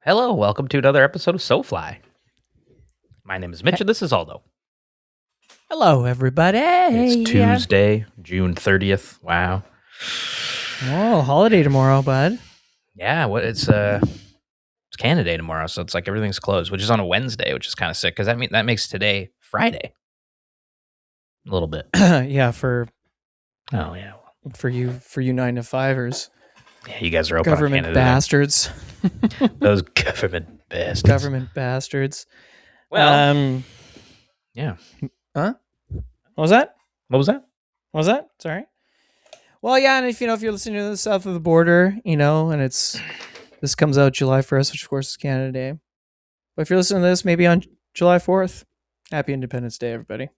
Hello, welcome to another episode of SoFly. My name is Mitch, and this is Aldo. Hello, everybody. It's Tuesday, June 30th. Wow. Oh, holiday tomorrow, bud. Yeah, it's Canada Day tomorrow, so it's like everything's closed, which is on a Wednesday, which is kind of sick because that makes today Friday. A little bit. Yeah, for you 9-to-5ers. Yeah, you guys are open Government on Canada bastards. Day. Those government bastards. Government bastards. Well, yeah. Huh? What was that? What was that? What was that? Sorry. Well, yeah, and if you're listening to the south of the border, and this comes out July 1st, which of course is Canada Day. But if you're listening to this, maybe on July 4th, happy Independence Day, everybody.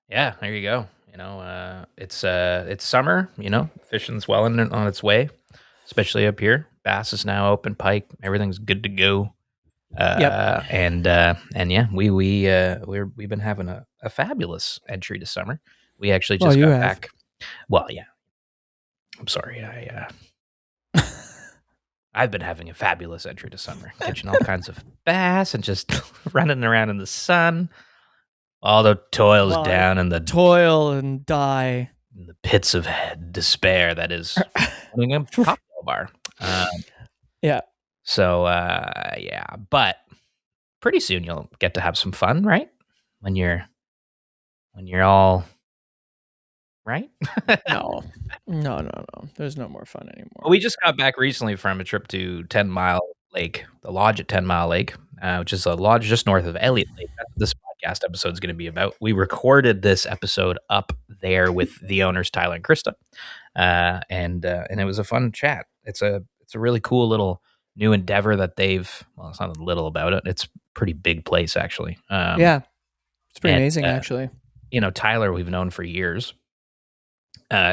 Yeah, there you go. It's summer. Fishing's well on its way, especially up here. Bass is now open, pike, everything's good to go. Yep. And yeah, we've been having a fabulous entry to summer. We actually just got back. Well, yeah. I'm sorry. I've been having a fabulous entry to summer, catching all kinds of bass and just running around in the sun. All the toils down in the toil and die in the pits of despair that is running a cocktail bar. Yeah. So yeah, but pretty soon you'll get to have some fun, right? When you're all right. No. There's no more fun anymore. Well, we just got back recently from a trip to 10 Mile Lake, the lodge at 10 Mile Lake, which is a lodge just north of Elliot Lake. That's what this podcast episode is going to be about. We recorded this episode up there with the owners, Tyler and Krista, and it was a fun chat. It's a really cool little new endeavor that it's not a little about it. It's a pretty big place, actually. Yeah, it's pretty amazing, actually. Tyler, we've known for years.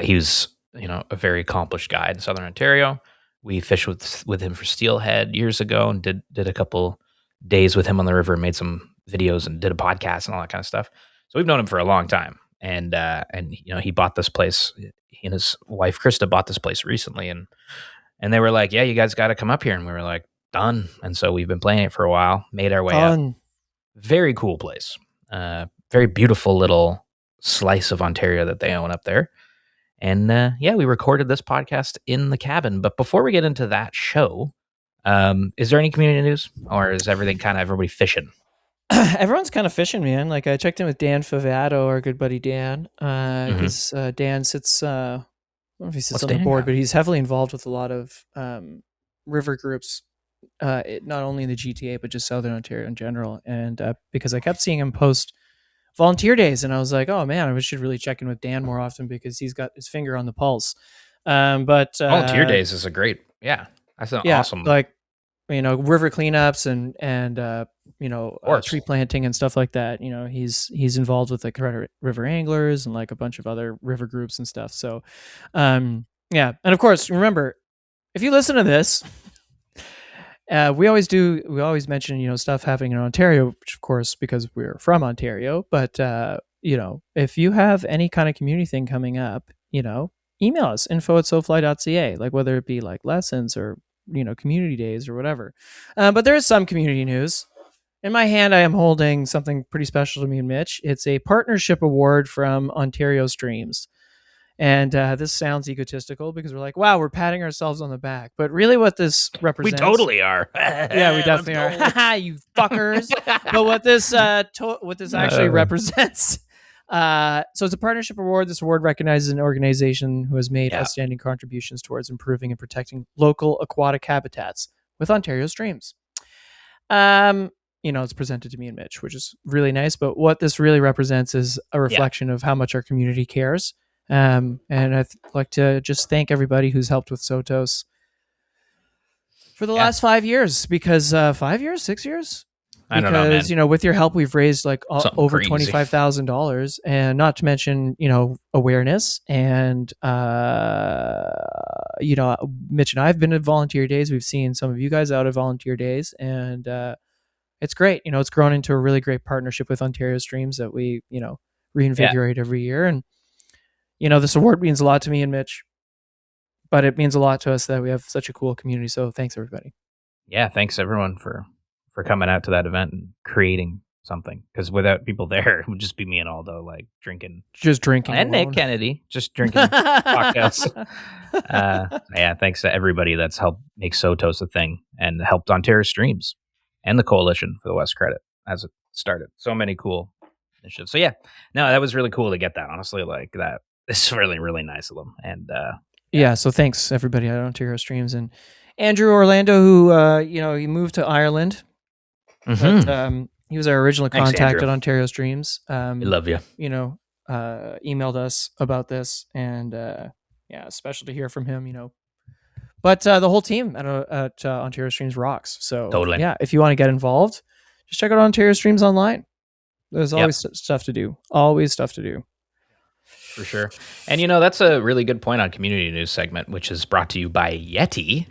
He was, a very accomplished guy in Southern Ontario. We fished with him for steelhead years ago and did a couple days with him on the river and made some videos and did a podcast and all that kind of stuff. So we've known him for a long time. And he bought this place. He and his wife, Krista, bought this place recently. And they were like, yeah, you guys got to come up here. And we were like, done. And so we've been playing it for a while, made our way up. Very cool place. Very beautiful little slice of Ontario that they own up there. And yeah, we recorded this podcast in the cabin. But before we get into that show, is there any community news, or is everybody fishing? Everyone's kind of fishing, man. Like I checked in with Dan Favato, our good buddy Dan, because Dan sits. I don't know if he sits on the board, but he's heavily involved with a lot of river groups, not only in the GTA but just Southern Ontario in general. And because I kept seeing him post volunteer days, and I was like, oh man, I should really check in with Dan more often because he's got his finger on the pulse. But volunteer days is that's awesome. Like river cleanups and tree planting and stuff like that. He's involved with like river anglers and like a bunch of other river groups and stuff. So yeah, and of course, remember, if you listen to this, we always mention stuff happening in Ontario, which of course because we're from Ontario. But if you have any kind of community thing coming up, email us info@sofly.ca, like whether it be like lessons or community days or whatever. But there is some community news. In my hand, I am holding something pretty special to me and Mitch. It's a partnership award from Ontario Streams. And this sounds egotistical because we're like, wow, we're patting ourselves on the back. But really what this represents... We totally are. Yeah, we definitely are. You fuckers. But what this actually represents... so it's a partnership award. This award recognizes an organization who has made outstanding contributions towards improving and protecting local aquatic habitats with Ontario Streams. It's presented to me and Mitch, which is really nice. But what this really represents is a reflection of how much our community cares. And I'd like to just thank everybody who's helped with Sotos for the last 5 years, because 5 years, 6 years? I don't know, man. With your help, we've raised like over $25,000, and not to mention, awareness. And, Mitch and I have been at volunteer days. We've seen some of you guys out at volunteer days, and it's great. It's grown into a really great partnership with Ontario Streams that we, reinvigorate every year. And, this award means a lot to me and Mitch, but it means a lot to us that we have such a cool community. So thanks, everybody. Yeah, thanks everyone for coming out to that event and creating something. Because without people there, it would just be me and Aldo like drinking, Just drinking and alone. Nick Kennedy just drinking cocktails. Yeah, thanks to everybody that's helped make Sotos a thing and helped Ontario Streams and the Coalition for the West Credit as it started. So many cool initiatives. So yeah, no, that was really cool to get that. Honestly, like that. It's really really nice of them. And yeah, so thanks everybody at Ontario Streams and Andrew Orlando, who he moved to Ireland, but he was our original contact at Ontario Streams. We love you. Emailed us about this, and special to hear from him. But the whole team at Ontario Streams rocks. So totally. Yeah, if you want to get involved, just check out Ontario Streams online. There's always stuff to do. Always stuff to do. For sure. And that's a really good point on community news segment, which is brought to you by Yeti.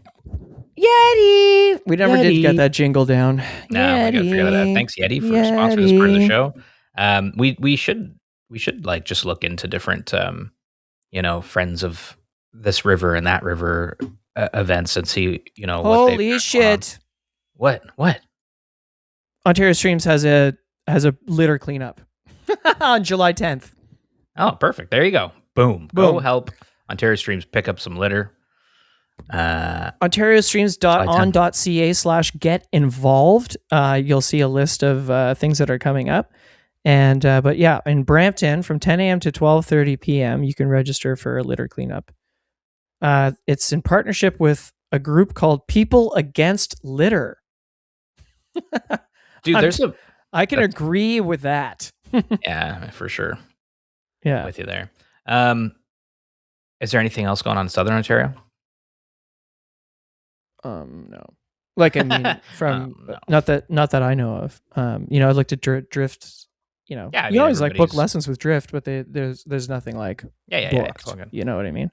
Yeti. We never did get that jingle down. No, we gotta figure that out. Thanks, Yeti, for sponsoring this part of the show. We should like just look into different friends of this river and that river events and see Holy shit. What? Ontario Streams has a litter cleanup on July 10th. Oh, perfect. There you go. Boom. Go help Ontario Streams pick up some litter. OntarioStreams.on.ca/get involved. You'll see a list of things that are coming up. And but yeah, in Brampton from 10 a.m. to 12:30 p.m. you can register for a litter cleanup. It's in partnership with a group called People Against Litter. Dude, I can agree with that. Yeah, for sure. Yeah, I'm with you there. Is there anything else going on in Southern Ontario? No. Like, I mean, from no. not that I know of. I looked at Drift. Yeah, you always like book lessons with Drift, but there's nothing like booked. Yeah. You know what I mean?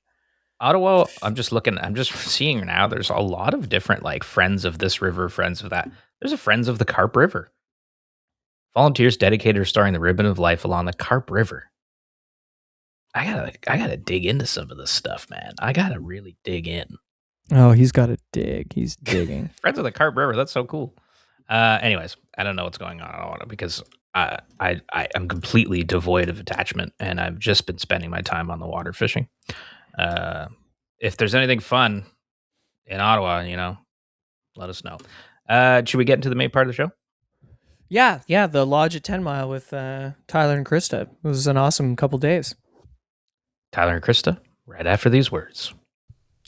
Ottawa, I'm just seeing now. There's a lot of different like friends of this river, friends of that. There's a Friends of the Carp River. Volunteers dedicated to restoring the ribbon of life along the Carp River. I gotta dig into some of this stuff, man. I gotta really dig in. Oh, he's got to dig. He's digging. Friends of the Carp River. That's so cool. Anyways, I don't know what's going on in Ottawa because I'm completely devoid of attachment, and I've just been spending my time on the water fishing. If there's anything fun in Ottawa, let us know. Should we get into the main part of the show? Yeah. The Lodge at 10 Mile with Tyler and Krista. It was an awesome couple days. Tyler and Krista, right after these words.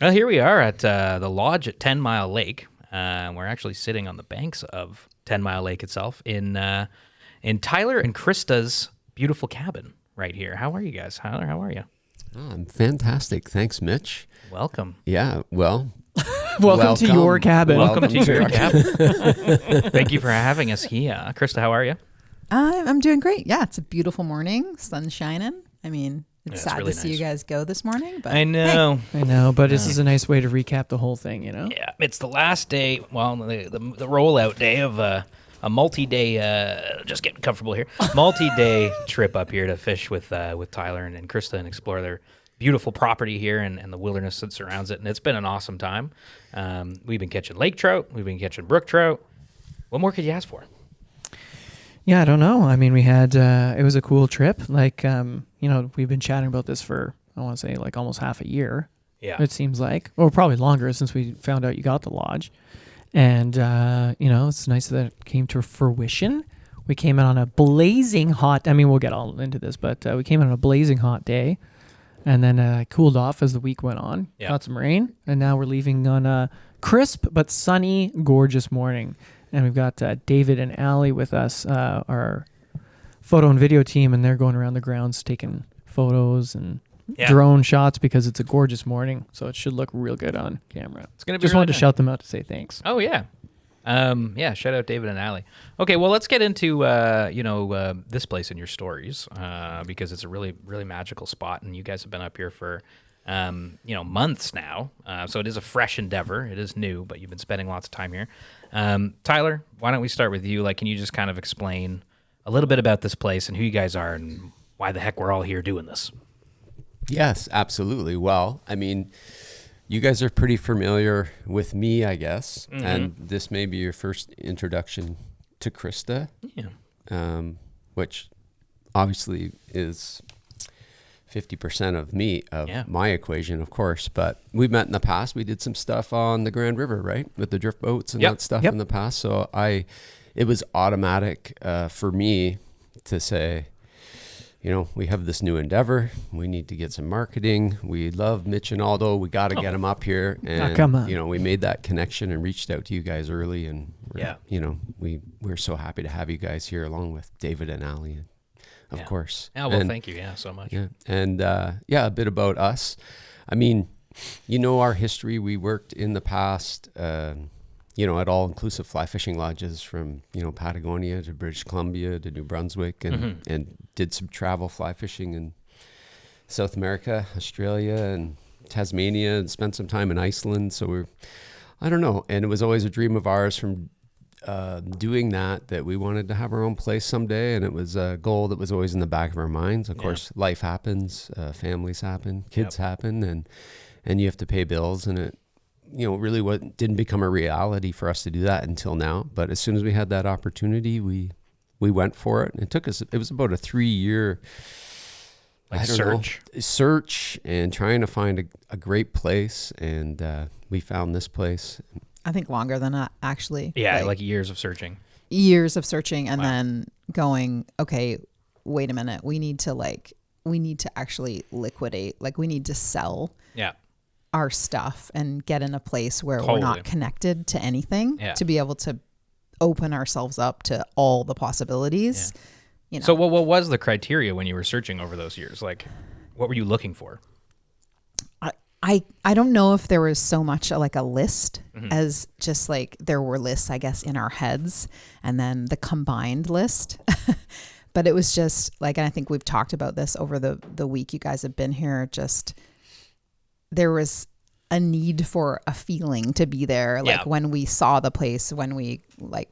Well, here we are at the Lodge at 10 Mile Lake. We're actually sitting on the banks of 10 Mile Lake itself in Tyler and Krista's beautiful cabin right here. How are you guys? Tyler, how are you? Oh, I'm fantastic. Thanks, Mitch. Welcome. Yeah, well... Welcome to your cabin. Welcome to your cabin. Thank you for having us here. Krista, how are you? I'm doing great. Yeah, it's a beautiful morning. Sun's shining. I mean... It's sad really to see you guys go this morning, but I know, but this is a nice way to recap the whole thing, Yeah, it's the last day, well, the rollout day of a multi-day, just getting comfortable here, multi-day trip up here to fish with Tyler and Krista and explore their beautiful property here and the wilderness that surrounds it, and it's been an awesome time. We've been catching lake trout, we've been catching brook trout. What more could you ask for? Yeah, I don't know. I mean, we had, it was a cool trip. Like, we've been chatting about this for, I want to say, like almost half a year. Yeah. It seems like. Or probably longer since we found out you got the lodge. And, it's nice that it came to fruition. We came in on a blazing hot, we'll get all into this, but we came in on a blazing hot day. And then cooled off as the week went on. Yeah. Got some rain. And now we're leaving on a crisp but sunny, gorgeous morning. And we've got David and Allie with us, our photo and video team, and they're going around the grounds taking photos and drone shots because it's a gorgeous morning. So it should look real good on camera. It's gonna be just really wanted to shout them out to say thanks. Oh yeah, shout out David and Allie. Okay, well let's get into this place and your stories because it's a really really magical spot, and you guys have been up here for months now. So it is a fresh endeavor. It is new, but you've been spending lots of time here. Tyler, why don't we start with you? Like, can you just kind of explain a little bit about this place and who you guys are and why the heck we're all here doing this? Yes, absolutely. Well, I mean, you guys are pretty familiar with me, I guess, Mm-hmm. and this may be your first introduction to Krista, which obviously is 50% of me, my equation, of course. But we've met in the past. We did some stuff on the Grand River, right, with the drift boats and that stuff in the past. So it was automatic for me to say, you know, we have this new endeavor. We need to get some marketing. We love Mitch and Aldo. We got to get them up here. And, come on. you know, we made that connection and reached out to you guys early. And, you know, we're so happy to have you guys here along with David and Allie, of course. Yeah, well, thank you. Yeah, so much. Yeah. And, a bit about us. I mean, you know, our history, we worked in the past, you know, at all-inclusive fly fishing lodges from, you know, Patagonia to British Columbia to New Brunswick and did some travel fly fishing in South America, Australia and Tasmania, and spent some time in Iceland. So I don't know. And it was always a dream of ours from doing that we wanted to have our own place someday. And it was a goal that was always in the back of our minds. Of course, life happens, families happen, kids happen, and you have to pay bills, and it, you know, really didn't become a reality for us to do that until now. But as soon as we had that opportunity, we went for it. And it was about a 3-year search and trying to find a great place. And we found this place. I think longer than that, actually. Yeah, like years of searching. Years of searching, and then going, okay, wait a minute. We need to actually liquidate. Like, we need to sell. Yeah. Our stuff and get in a place where we're not connected to anything to be able to open ourselves up to all the possibilities. You know. So what was the criteria when you were searching over those years? Like, what were you looking for? I don't know if there was so much like a list as just like there were lists, I guess, in our heads, and then the combined list. But it was just like, and I think we've talked about this over the week you guys have been here, just there was a need for a feeling to be there. Like when we saw the place, when we like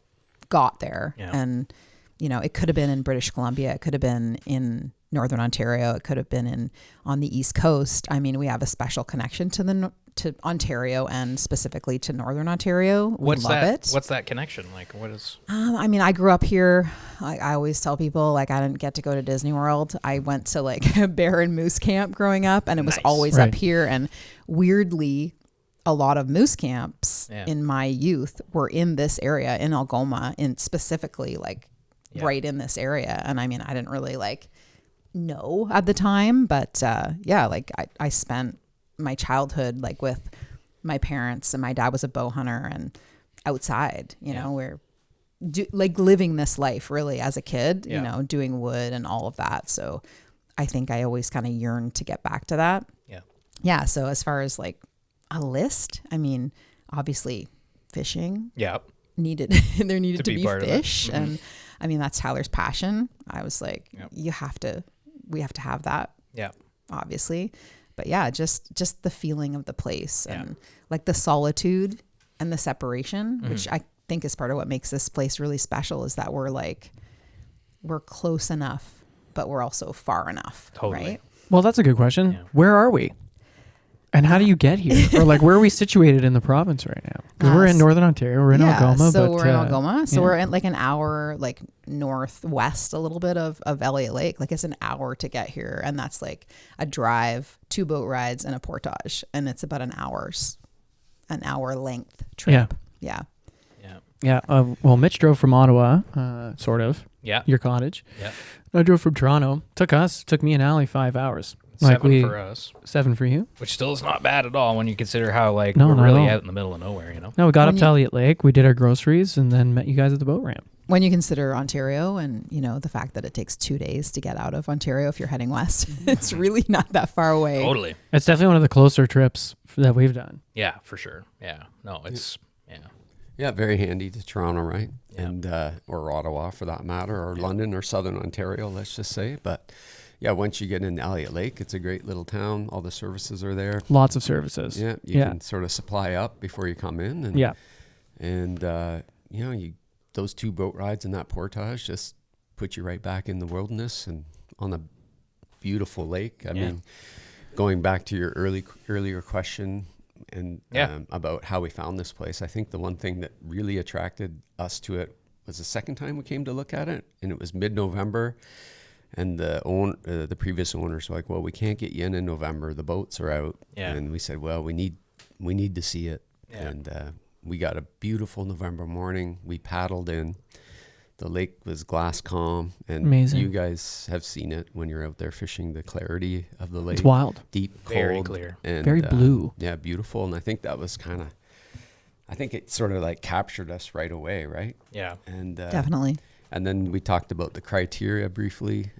got there, and, you know, it could have been in British Columbia. It could have been in Northern Ontario. It could have been on the East Coast. I mean, we have a special connection to Ontario and specifically to Northern Ontario. We love it. What's that connection? Like, what is? I mean, I grew up here. I always tell people, like, I didn't get to go to Disney World. I went to like a bear and moose camp growing up, and it was always up here. And weirdly, a lot of moose camps in my youth were in this area in Algoma, in specifically like right in this area. And I mean, I didn't really like know at the time, but like I spent my childhood like with my parents, and my dad was a bow hunter and outside, you know, we're like living this life really as a kid, you know, doing wood and all of that. So I think I always kind of yearned to get back to that. Yeah. So as far as like a list, I mean, obviously fishing there needed to be fish. And I mean, that's Tyler's passion. I was like, we have to have that. Yeah. Obviously. But yeah, just the feeling of the place and like the solitude and the separation, which I think is part of what makes this place really special, is that we're close enough, but we're also far enough. Totally. Right? Well, that's a good question. Yeah. Where are we? And how do you get here? Or like, where are we situated in the province right now? Because we're in Northern Ontario. We're in Algoma. So we're in Algoma. So we're in like an hour, like northwest a little bit of Elliot Lake. Like it's an hour to get here. And that's like a drive, 2 boat rides and a portage. And it's about an hour length trip. Yeah. Well, Mitch drove from Ottawa, sort of. Yeah. Your cottage. Yeah. I drove from Toronto. Took me and Allie 5 hours. 7 for us. 7 for you? Which still is not bad at all when you consider how we're really out in the middle of nowhere, you know? No, we got up to Elliot Lake, we did our groceries, and then met you guys at the boat ramp. When you consider Ontario and, you know, the fact that it takes 2 days to get out of Ontario if you're heading west, it's really not that far away. Totally. It's definitely one of the closer trips that we've done. Yeah, for sure. Yeah. No, it's, Yeah, very handy to Toronto, right? Yeah. And or Ottawa for that matter, or London or Southern Ontario, let's just say. But yeah, once you get into Elliot Lake, it's a great little town. All the services are there. Lots of services. Yeah, you can sort of supply up before you come in. And, and you know, those 2 boat rides and that portage just put you right back in the wilderness and on a beautiful lake. I mean, going back to your earlier question, about how we found this place. I think the one thing that really attracted us to it was the second time we came to look at it, and it was mid-November. And the previous owners were like, well, we can't get you in November. The boats are out. Yeah. And we said, well, we need to see it. Yeah. And we got a beautiful November morning. We paddled in. The lake was glass calm. And amazing. You guys have seen it when you're out there fishing, the clarity of the lake. It's wild. Deep, cold. Very clear. And, very blue. Yeah, beautiful. And I think that was I think it sort of like captured us right away, right? Yeah. And definitely. And then we talked about the criteria briefly.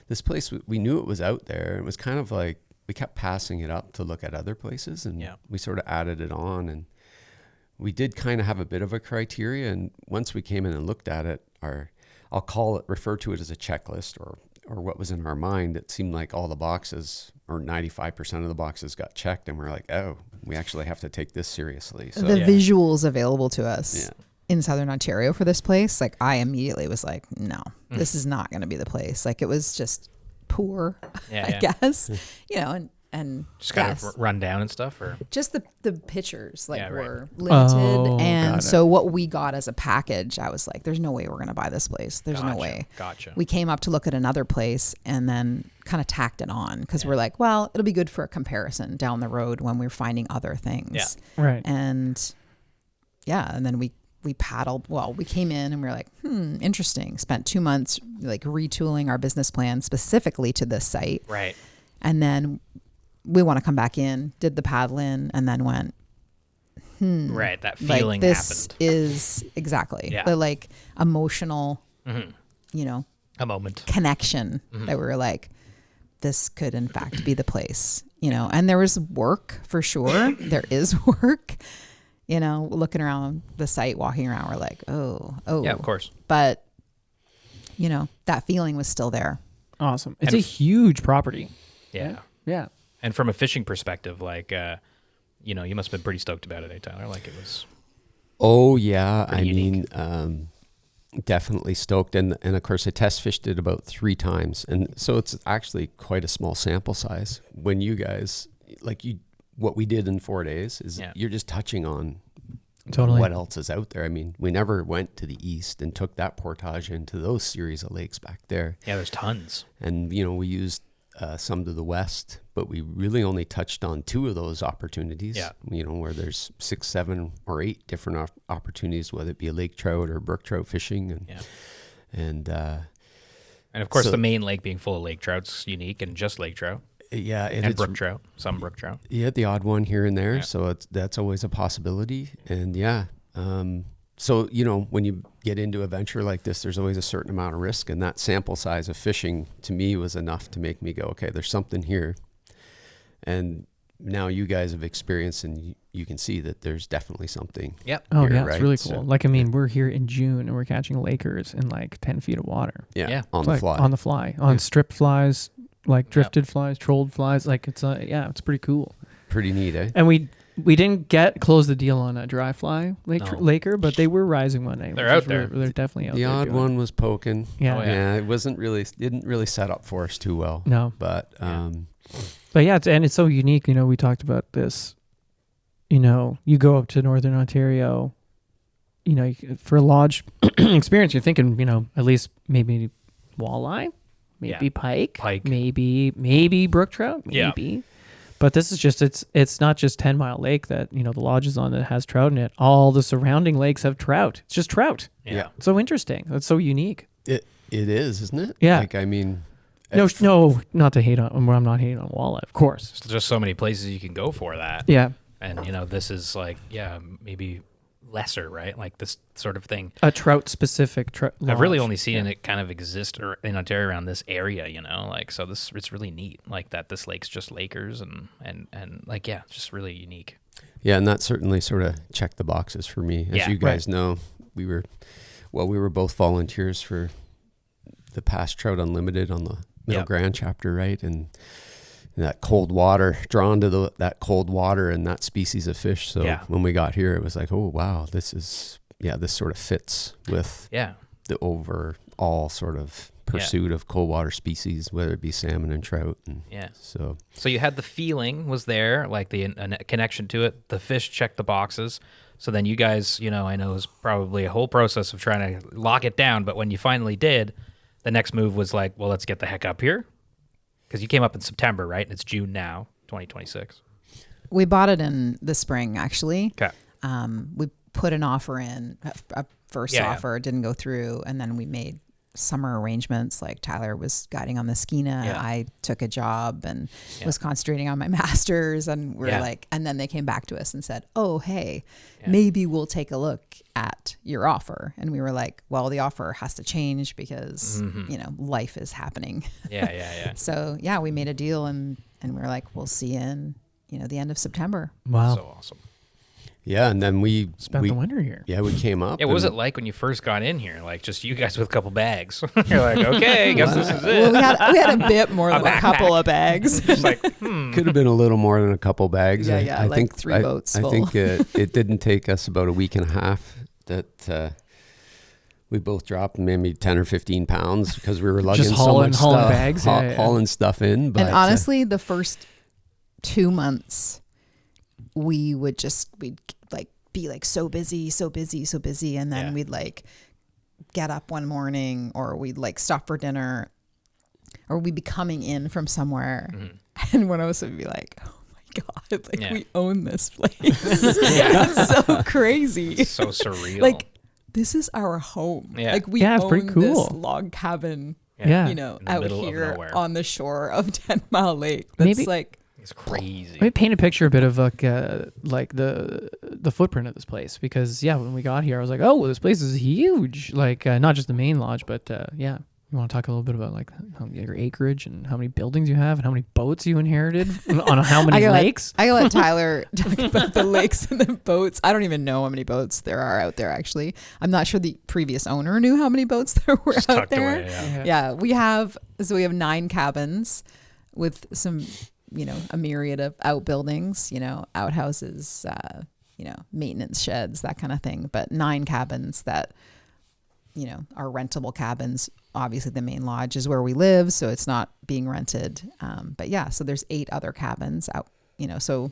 This place, we knew it was out there. It was kind of like we kept passing it up to look at other places, and we sort of added it on. And we did kind of have a bit of a criteria. And once we came in and looked at it, I'll refer to it as a checklist or what was in our mind. It seemed like all the boxes, or 95% of the boxes, got checked, and we're like, oh, we actually have to take this seriously. So the visuals available to us. Yeah. In Southern Ontario for this place, like I immediately was like, no, this is not going to be the place. Like it was just poor, I guess, and just kind of run down and stuff, or just the pictures were limited. And so what we got as a package, I was like, there's no way we're going to buy this place. There's no way. Gotcha. We came up to look at another place and then kind of tacked it on because we're like, well, it'll be good for a comparison down the road when we're finding other things. Yeah. Right. And then we paddled. Well, we came in and we were like, interesting. Spent 2 months like retooling our business plan specifically to this site. Right. And then we want to come back in, did the paddling, and then went, right. That feeling like, this happened. Is exactly the like emotional, a moment connection that we were like, this could in fact be the place, and there was work for sure. There is work. Looking around the site, walking around, we're like, oh. Yeah, of course. But, that feeling was still there. Awesome. It's a huge property. Yeah. Yeah. And from a fishing perspective, like, you must have been pretty stoked about it, Tyler? Like it was. Oh, yeah. I mean, definitely stoked. And of course, I test fished it about 3 times. And so it's actually quite a small sample size. When you guys, what we did in 4 days is you're just touching on what else is out there. I mean, we never went to the east and took that portage into those series of lakes back there. Yeah, there's tons. And, we used some to the west, but we really only touched on 2 of those opportunities, where there's 6, 7, or 8 different opportunities, whether it be a lake trout or brook trout fishing. And of course, the main lake being full of lake trout's unique and just lake trout. Yeah, and brook trout, some brook trout. Yeah, the odd one here and there, so that's always a possibility. And so when you get into a venture like this, there's always a certain amount of risk, and that sample size of fishing to me was enough to make me go, okay, there's something here. And now you guys have experienced, and you can see that there's definitely something. Yep. Oh yeah, right? It's really cool. So, we're here in June and we're catching Lakers in 10 feet of water. Yeah. On the fly. On strip flies. Like drifted flies, trolled flies, it's pretty cool. Pretty neat, eh? And we didn't close the deal on a dry fly laker, but they were rising one night. They're out there. They're definitely out there. The odd one was poking. Yeah. It didn't really set up for us too well. No. But it's so unique. We talked about this. You go up to Northern Ontario. For a lodge experience, you're thinking, at least maybe walleye. Maybe pike, maybe brook trout, maybe. Yeah. But this is just, it's not just 10 Mile Lake that, the lodge is on that has trout in it. All the surrounding lakes have trout. It's just trout. Yeah. It's so interesting. It's so unique. It is, isn't it? Yeah. No, not to hate on, I'm not hating on walleye, of course. There's just so many places you can go for that. Yeah. And, this is maybe lesser, right? Like this sort of thing. A trout specific I've really only seen it kind of exist in Ontario around this area, so it's really neat, like that this lake's just Lakers and it's just really unique. Yeah, and that certainly sort of checked the boxes for me. As you guys know, we were both volunteers for the past Trout Unlimited on the Middle Grand chapter, right? And that cold water, drawn to that cold water and that species of fish. So when we got here, it was like, oh, wow, this sort of fits with the overall sort of pursuit of cold water species, whether it be salmon and trout. And so you had the feeling was there, like a connection to it. The fish checked the boxes. So then you guys, I know it was probably a whole process of trying to lock it down. But when you finally did, the next move was like, well, let's get the heck up here. Because you came up in September, right? And it's June now, 2026. We bought it in the spring, actually. Okay. We put an offer in, a first offer, didn't go through, and then we made summer arrangements. Like Tyler was guiding on the Skeena. I took a job and was concentrating on my master's, and we're like, and then they came back to us and said, oh, hey, maybe we'll take a look at your offer. And we were like, well, the offer has to change because, life is happening. So we made a deal, and we were like, we'll see you in, the end of September. Wow. So awesome. Yeah, and then we spent the winter here. Yeah, we came up. Yeah, what was it like when you first got in here? Like just you guys with a couple bags. You're like, okay, I guess this is it. Well, we had a bit more than a couple of bags. Just like, could have been a little more than a couple bags. I like think 3 boats full. I think it didn't take us about a week and a half that we both dropped maybe 10 or 15 pounds because we were lugging just so much hauling stuff, bags, hauling stuff in. But, and honestly, the first 2 months, we'd like be like so busy, and then we'd like get up one morning, or we'd like stop for dinner, or we'd be coming in from somewhere, and one of us would be like, oh my god, like we own this place. It's so crazy. It's so surreal. Like this is our home. Like we it's own pretty cool. this log cabin out here on the shore of 10 Mile Lake. That's it's crazy. Let me paint a picture a bit of like the footprint of this place, because when we got here I was like, oh, well, this place is huge, like not just the main lodge, but you want to talk a little bit about like your acreage and how many buildings you have and how many boats you inherited on how many lakes? I let Tyler talk about the lakes and the boats. I don't even know how many boats there are out there, actually. I'm not sure the previous owner knew how many boats there were just out there. Away, we have 9 cabins with some, a myriad of outbuildings, outhouses, maintenance sheds, that kind of thing. But 9 cabins that, are rentable cabins. Obviously the main lodge is where we live, so it's not being rented. So there's 8 other cabins out, so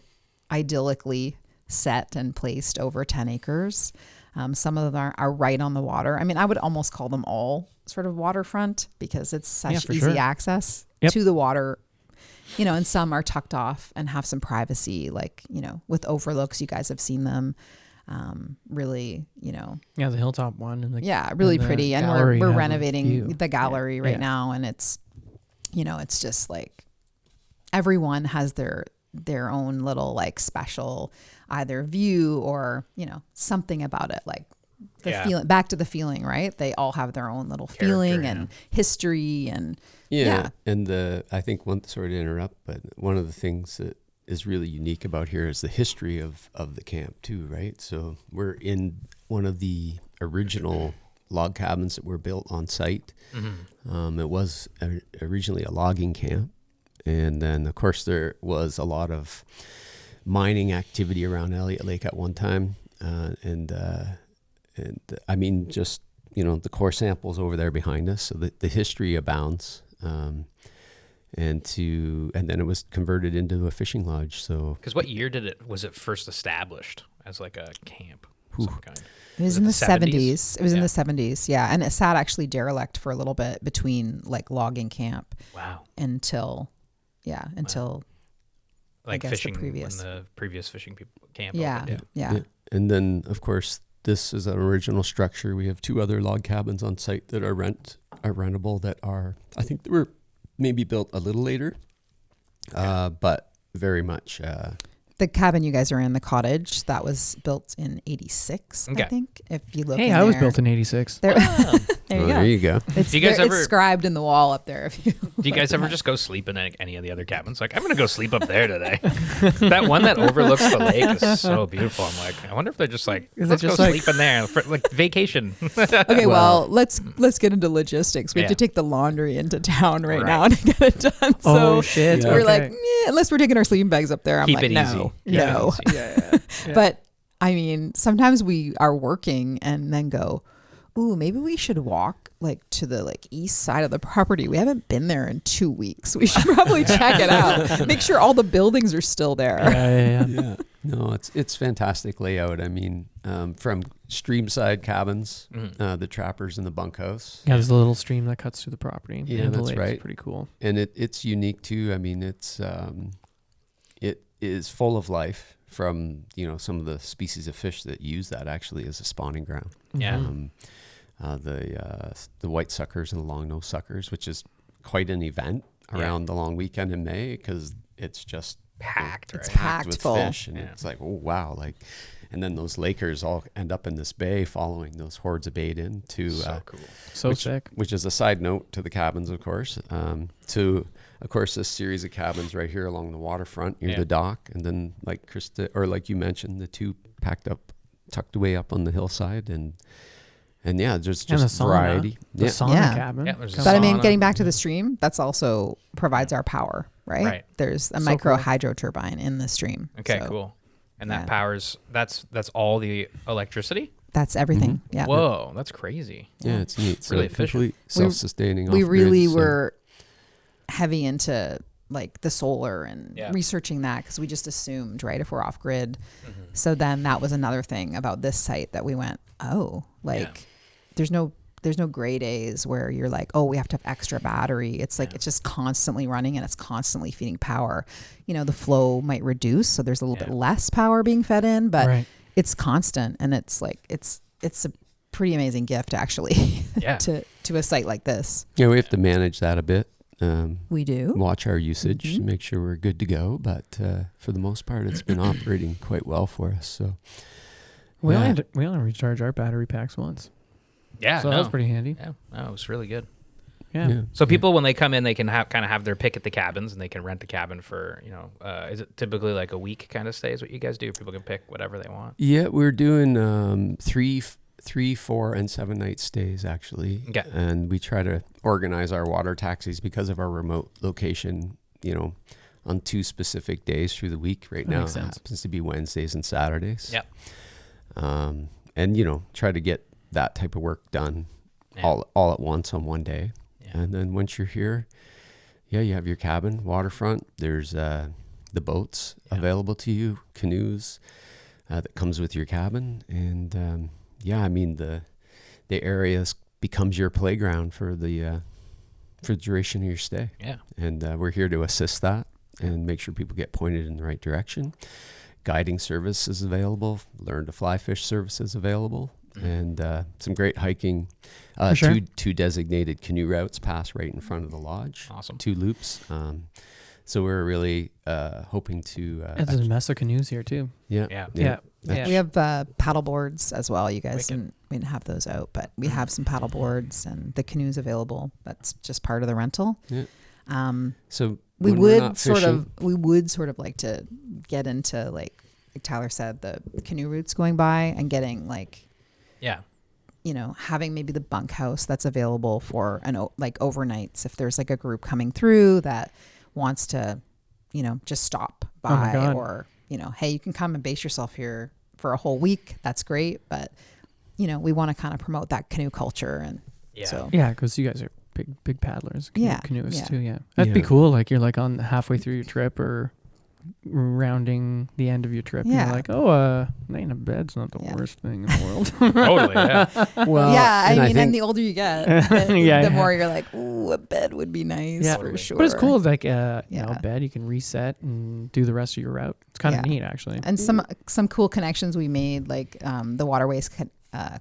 idyllically set and placed over 10 acres. Some of them are right on the water. I mean, I would almost call them all sort of waterfront because it's such easy access to the water. And some are tucked off and have some privacy, like, with overlooks. You guys have seen them. Really, the hilltop one and really pretty. And we're renovating the gallery right now, and it's it's just like everyone has their own little like special either view or something about it, like the feeling, back to the feeling, right? They all have their own little feeling and history and and I think sorry to interrupt, but one of the things that is really unique about here is the history of the camp too, right? So we're in one of the original log cabins that were built on site. It was originally a logging camp, and then of course there was a lot of mining activity around Elliot Lake at one time, and I mean just the core samples over there behind us, so the history abounds. And then it was converted into a fishing lodge. So, because what year was it first established as like a camp of some kind? It was in the 70s. It was in the 70s, and it sat actually derelict for a little bit between like logging camp. Wow. Until like fishing when the previous fishing camp. Yeah. And then of course this is an original structure. We have 2 other log cabins on site that are rentable. That are, I think they were maybe built a little later, but very much. The cabin you guys are in, the cottage, that was built in 86, I think. If you look, I was built in 86. There, there you go. It's scribed in the wall up there. Do you guys ever just go sleep in any of the other cabins? Like, I'm going to go sleep up there today. That one that overlooks the lake is so beautiful. I'm like, I wonder if they're just like, let's go sleep in there for like vacation. Okay, well, let's get into logistics. We have to take the laundry into town right now to get it done. So shit. We're like, unless we're taking our sleeping bags up there, I'm Keep like, it no. easy. But I mean, sometimes we are working and then go, ooh, maybe we should walk like to the like east side of the property. We haven't been there in 2 weeks. We should probably check it out. Make sure all the buildings are still there. Yeah. No, it's fantastic layout. I mean, from streamside cabins, the trappers in the bunkhouse. Yeah, there's a little stream that cuts through the property. Yeah, that's right. It's pretty cool. And it's unique too. I mean, it is full of life from, some of the species of fish that use that actually as a spawning ground. Yeah. The white suckers and the long nose suckers, which is quite an event around the long weekend in May, because it's just packed. It's right? packed with full. fish, and it's like, oh wow, and then those lakers all end up in this bay, following those hordes of bait in to So cool. Sick. Which is a side note to the cabins, of course. To of course this series of cabins right here along the waterfront near the dock, and then like Krista, or like you mentioned, the two tucked away up on the hillside, and there's just variety. The sauna cabin. Yeah, there's a But I mean, sauna. getting back to the stream, that's also provides our power, right? Right. There's a So micro cool. hydro turbine in the stream. Okay, So cool. And that powers, that's all the electricity? That's everything. Yeah. Whoa, that's crazy. Yeah, it's neat. Really So efficient. complete self-sustaining. We off-grid, really so- were heavy into like the solar and Yeah. researching that, because we just assumed, right, if we're off grid. So then that was another thing about this site that we went, there's no gray days where you're like, oh, we have to have extra battery. It's like it's just constantly running and it's constantly feeding power. The flow might reduce, so there's a little bit less power being fed in, but it's constant, and it's like it's a pretty amazing gift actually to a site like this. Yeah, we have to manage that a bit. We do Watch our usage to make sure we're good to go, but for the most part, it's been operating quite well for us. So we only recharge our battery packs once. Yeah, So that was pretty handy. Yeah, no, it was really good. Yeah. So people, when they come in, they can have their pick at the cabins, and they can rent a cabin for, is it typically like a week kind of stay is what you guys do? People can pick whatever they want. Yeah, we're doing 3, 4, and 7 night stays actually. Okay. And we try to organize our water taxis because of our remote location, on 2 specific days through the week. Right now it happens to be Wednesdays and Saturdays. Yep. And try to get that type of work done all at once on one day. Yeah. And then once you're here, you have your cabin, waterfront. There's the boats available to you, canoes that comes with your cabin. And I mean, the area becomes your playground for the duration of your stay. Yeah. And we're here to assist that and make sure people get pointed in the right direction. Guiding service is available, learn to fly fish services available, and some great hiking. Sure. Two designated canoe routes pass right in front of the lodge. Awesome. 2 loops. So we're really hoping to. There's a mess of canoes here too. Yeah. We have paddle boards as well. You guys didn't have those out, but we have some paddle boards and the canoes available. That's just part of the rental. Yeah. So we when would sort of like to get into like Tyler said, the canoe routes going by and getting having maybe the bunkhouse that's available for like overnights if there's like a group coming through that wants to, just stop by, or hey, you can come and base yourself here for a whole week. That's great, but we want to kind of promote that canoe culture, and because you guys are big paddlers, canoeists too. Yeah, that'd be cool. Like you're like on halfway through your trip or rounding the end of your trip. And you're like, laying in bed's not the worst thing in the world. Totally. Yeah. Well, and the older you get, the more you're like, ooh, a bed would be nice for sure. But it's cool. Like, a bed, you can reset and do the rest of your route. It's kind of neat, actually. And some cool connections we made, like the Waterways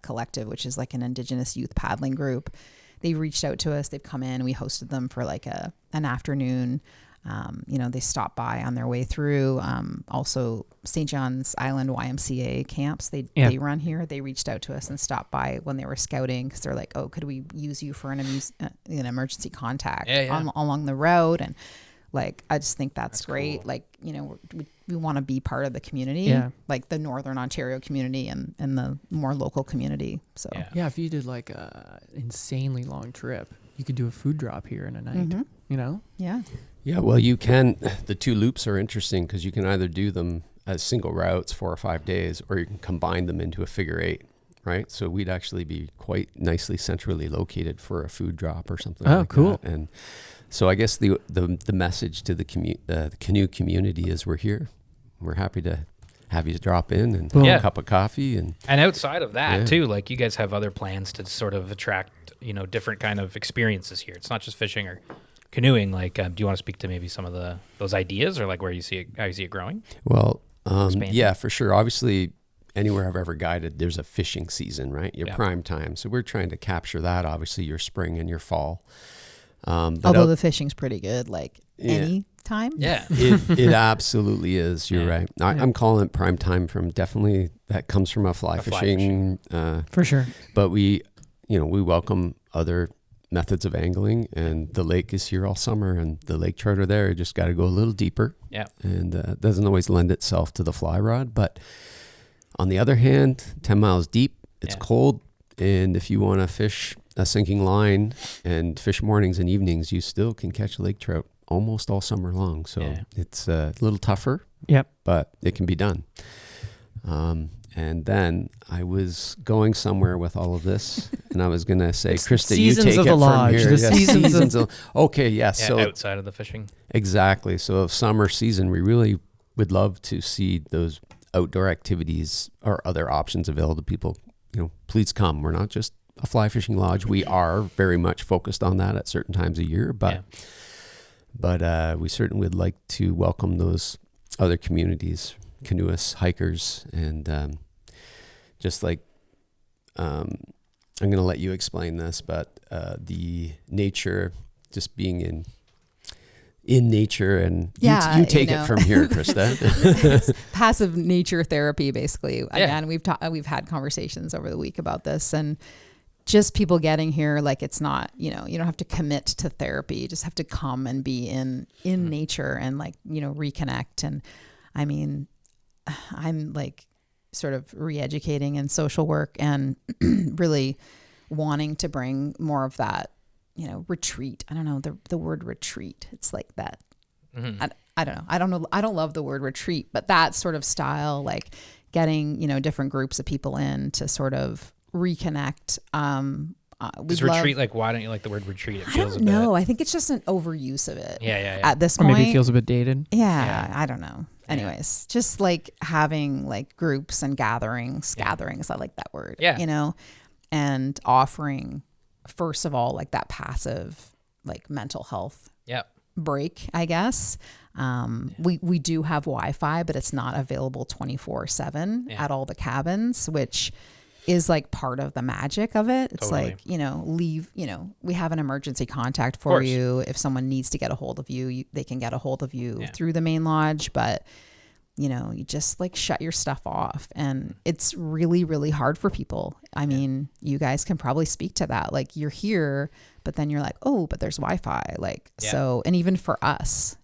Collective, which is like an Indigenous youth paddling group. They reached out to us. They've come in. We hosted them for like an afternoon. They stopped by on their way through. Also, St. John's Island YMCA camps, they run here. They reached out to us and stopped by when they were scouting, because they're like, oh, could we use you for an emergency contact along the road? And like, I just think that's great. Cool. Like, we want to be part of the community, like the Northern Ontario community and the more local community. So if you did like a insanely long trip, you could do a food drop here in a night, Yeah, well, you can. The 2 loops are interesting because you can either do them as single routes 4 or 5 days, or you can combine them into a figure 8. right? So we'd actually be quite nicely centrally located for a food drop or something Oh, like cool. that. And so I guess the message to the canoe community is we're here. We're happy to have you drop in and have a cup of coffee. And outside of that too, like you guys have other plans to sort of attract, different kind of experiences here. It's not just fishing or canoeing. Like, do you want to speak to maybe some of those ideas, or like where you see it, how you see it growing? Well, yeah, for sure. Obviously, anywhere I've ever guided, there's a fishing season, right? Your prime time. So we're trying to capture that. Obviously, your spring and your fall. Although the fishing's pretty good, like any time. Yeah, it absolutely is. You're right. I'm calling it prime time definitely that comes from a fly fishing. For sure. But we welcome other methods of angling, and the lake is here all summer, and the lake trout are there. You just got to go a little deeper. Yeah. And it doesn't always lend itself to the fly rod. But on the other hand, 10 miles deep, it's cold. And if you want to fish a sinking line and fish mornings and evenings, you still can catch lake trout almost all summer long. So it's a little tougher, but it can be done. And then I was going somewhere with all of this, and I was going to say, Krista, you take it from here. Seasons of, okay, yes. Yeah, so outside of the fishing. Exactly. So summer season, we really would love to see those outdoor activities or other options available to people. Please come. We're not just a fly fishing lodge. We are very much focused on that at certain times of year, but we certainly would like to welcome those other communities, canoeists, hikers, and just like I'm going to let you explain this, but the nature, just being in nature, and you take it from here, Krista. It's passive nature therapy, basically. Again, we've had conversations over the week about this, and just people getting here, like it's not, you don't have to commit to therapy. You just have to come and be in nature and reconnect. And I mean, I'm like sort of re-educating in social work and really wanting to bring more of that, retreat. I don't know the word retreat. It's like that. Mm-hmm. I don't know. I don't love the word retreat, but that sort of style, like getting, different groups of people in to sort of reconnect. Is retreat, like, why don't you like the word retreat? It feels I think it's just an overuse of it. Yeah. At this or point. Maybe it feels a bit dated. Yeah. I don't know. Anyways, just like having like groups and gatherings. I like that word. Yeah. And offering, first of all, like that passive, like mental health break, I guess. We do have Wi-Fi, but it's not available 24/7 at all the cabins, which is like part of the magic of it. It's like, leave, we have an emergency contact for you. If someone needs to get a hold of you, they can get a hold of you through the main lodge, but you just like shut your stuff off, and it's really, really hard for people. I mean, you guys can probably speak to that. Like you're here, but then you're like, oh, but there's Wi-Fi. So, and even for us,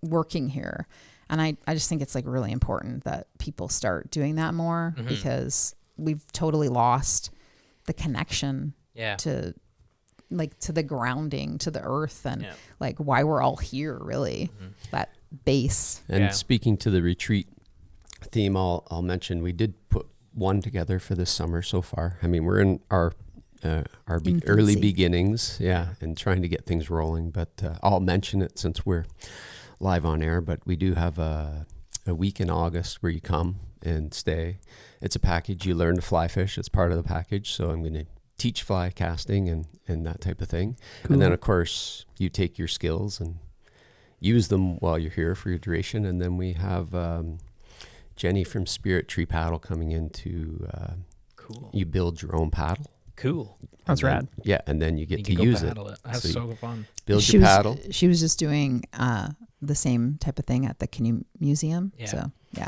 working here. And I just think it's like really important that people start doing that more, because we've totally lost the connection to the grounding, to the earth, and like why we're all here, really, that base. And speaking to the retreat theme, I'll mention we did put one together for this summer so far. I mean, we're in our early beginnings, and trying to get things rolling, but I'll mention it since we're live on air. But we do have a week in August where you come and stay. It's a package. You learn to fly fish. It's part of the package. So I'm going to teach fly casting and that type of thing. Cool. And then of course you take your skills and use them while you're here for your duration. And then we have Jenny from Spirit Tree Paddle coming in to you build your own paddle. Cool. That's rad. Yeah, and then you get to use it. That's so fun. Build your paddle. She was just doing the same type of thing at the Canoe Museum. Yeah. So yeah,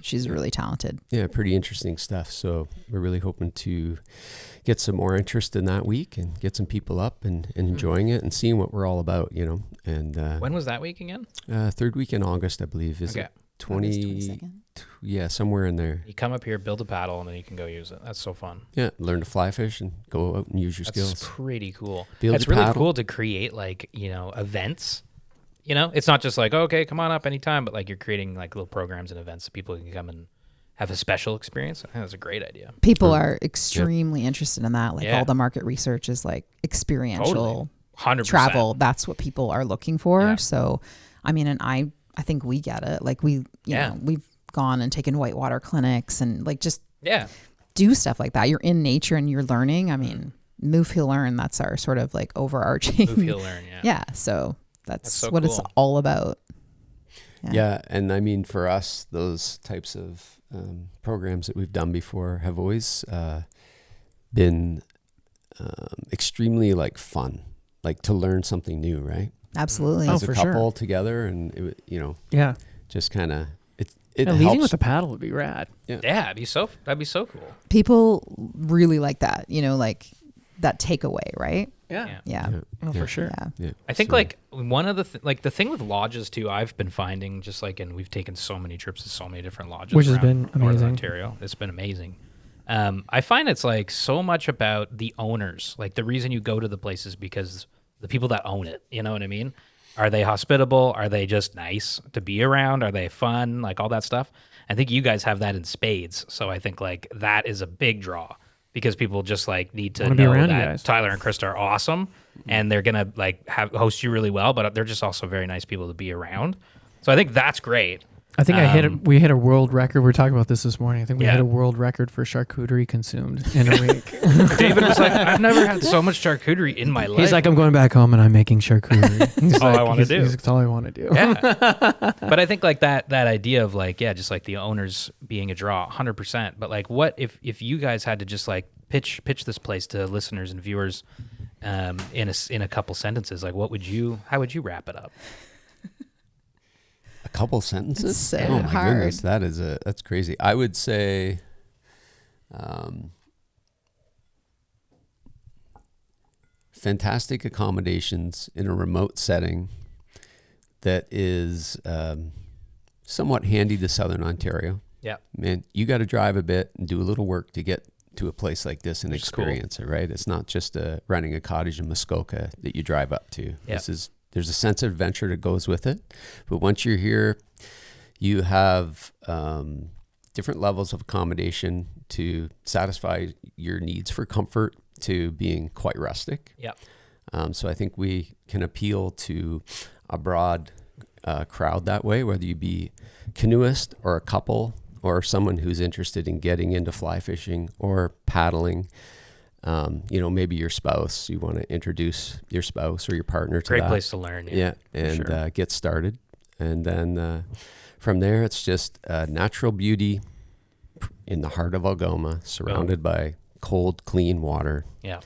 she's really talented. Yeah, pretty interesting stuff. So we're really hoping to get some more interest in that week and get some people up and enjoying it and seeing what we're all about, And when was that week again? Third week in August, I believe. Is it 20? Yeah, somewhere in there. You come up here, build a paddle, and then you can go use it. That's so fun. Yeah, learn to fly fish and go out and use your skills. That's pretty cool. It's really cool to create events. It's not just like, okay, come on up anytime, but like you're creating like little programs and events so people can come and have a special experience. I think that's a great idea. People are extremely interested in that. Like all the market research is like experiential 100%. travel. That's what people are looking for. Yeah. So, I mean, and I think we get it. Like you know, we've gone and taken whitewater clinics and like just do stuff like that. You're in nature and you're learning. I mean, move, heal, learn. That's our sort of like overarching. Move, heal, learn. Yeah. Yeah. So that's so what cool. it's all about. Yeah. And I mean, for us, those types of programs that we've done before have always been extremely like fun, like to learn something new, right? Absolutely. As a for couple sure. together, and it, you know, just kind of it leading helps. with the paddle would be rad. Yeah, that'd be so cool. People really like that, you know, like that takeaway, right? Yeah. For sure. Yeah. I think like one of the the thing with lodges too, I've been finding just like, and we've taken so many trips to so many different lodges, which has around been Northern amazing. Ontario. It's been amazing. I find it's like so much about the owners. Like the reason you go to the place is because the people that own it. You know what I mean? Are they hospitable? Are they just nice to be around? Are they fun? Like all that stuff. I think you guys have that in spades. So I think like that is a big draw because people just like need to know that Tyler and Krista are awesome and they're going to like host you really well, but they're just also very nice people to be around. So I think that's great. I think we hit a world record. We were talking about this morning. I think we hit a world record for charcuterie consumed in a week. David was like, I've never had so much charcuterie in my life. He's like, I'm going back home and I'm making charcuterie. That's all I want to do. That's all I want to do. Yeah. But I think like that idea of like, just like the owners being a draw, 100%. But like what if you guys had to just like pitch this place to listeners and viewers in a couple sentences, like how would you wrap it up? A couple sentences? It's so oh my hard. goodness, that's crazy. I would say fantastic accommodations in a remote setting that is somewhat handy to Southern Ontario. Yeah. Man, you got to drive a bit and do a little work to get to a place like this and experience it, right? It's not just renting a cottage in Muskoka that you drive up to. Yeah. There's a sense of adventure that goes with it. But once you're here, you have different levels of accommodation to satisfy your needs for comfort to being quite rustic. Yeah. So I think we can appeal to a broad crowd that way, whether you be canoeist or a couple or someone who's interested in getting into fly fishing or paddling. Maybe your spouse, you want to introduce your spouse or your partner to that. Great place to learn. Get started. And then from there, it's just natural beauty in the heart of Algoma, surrounded by cold, clean water. Yeah.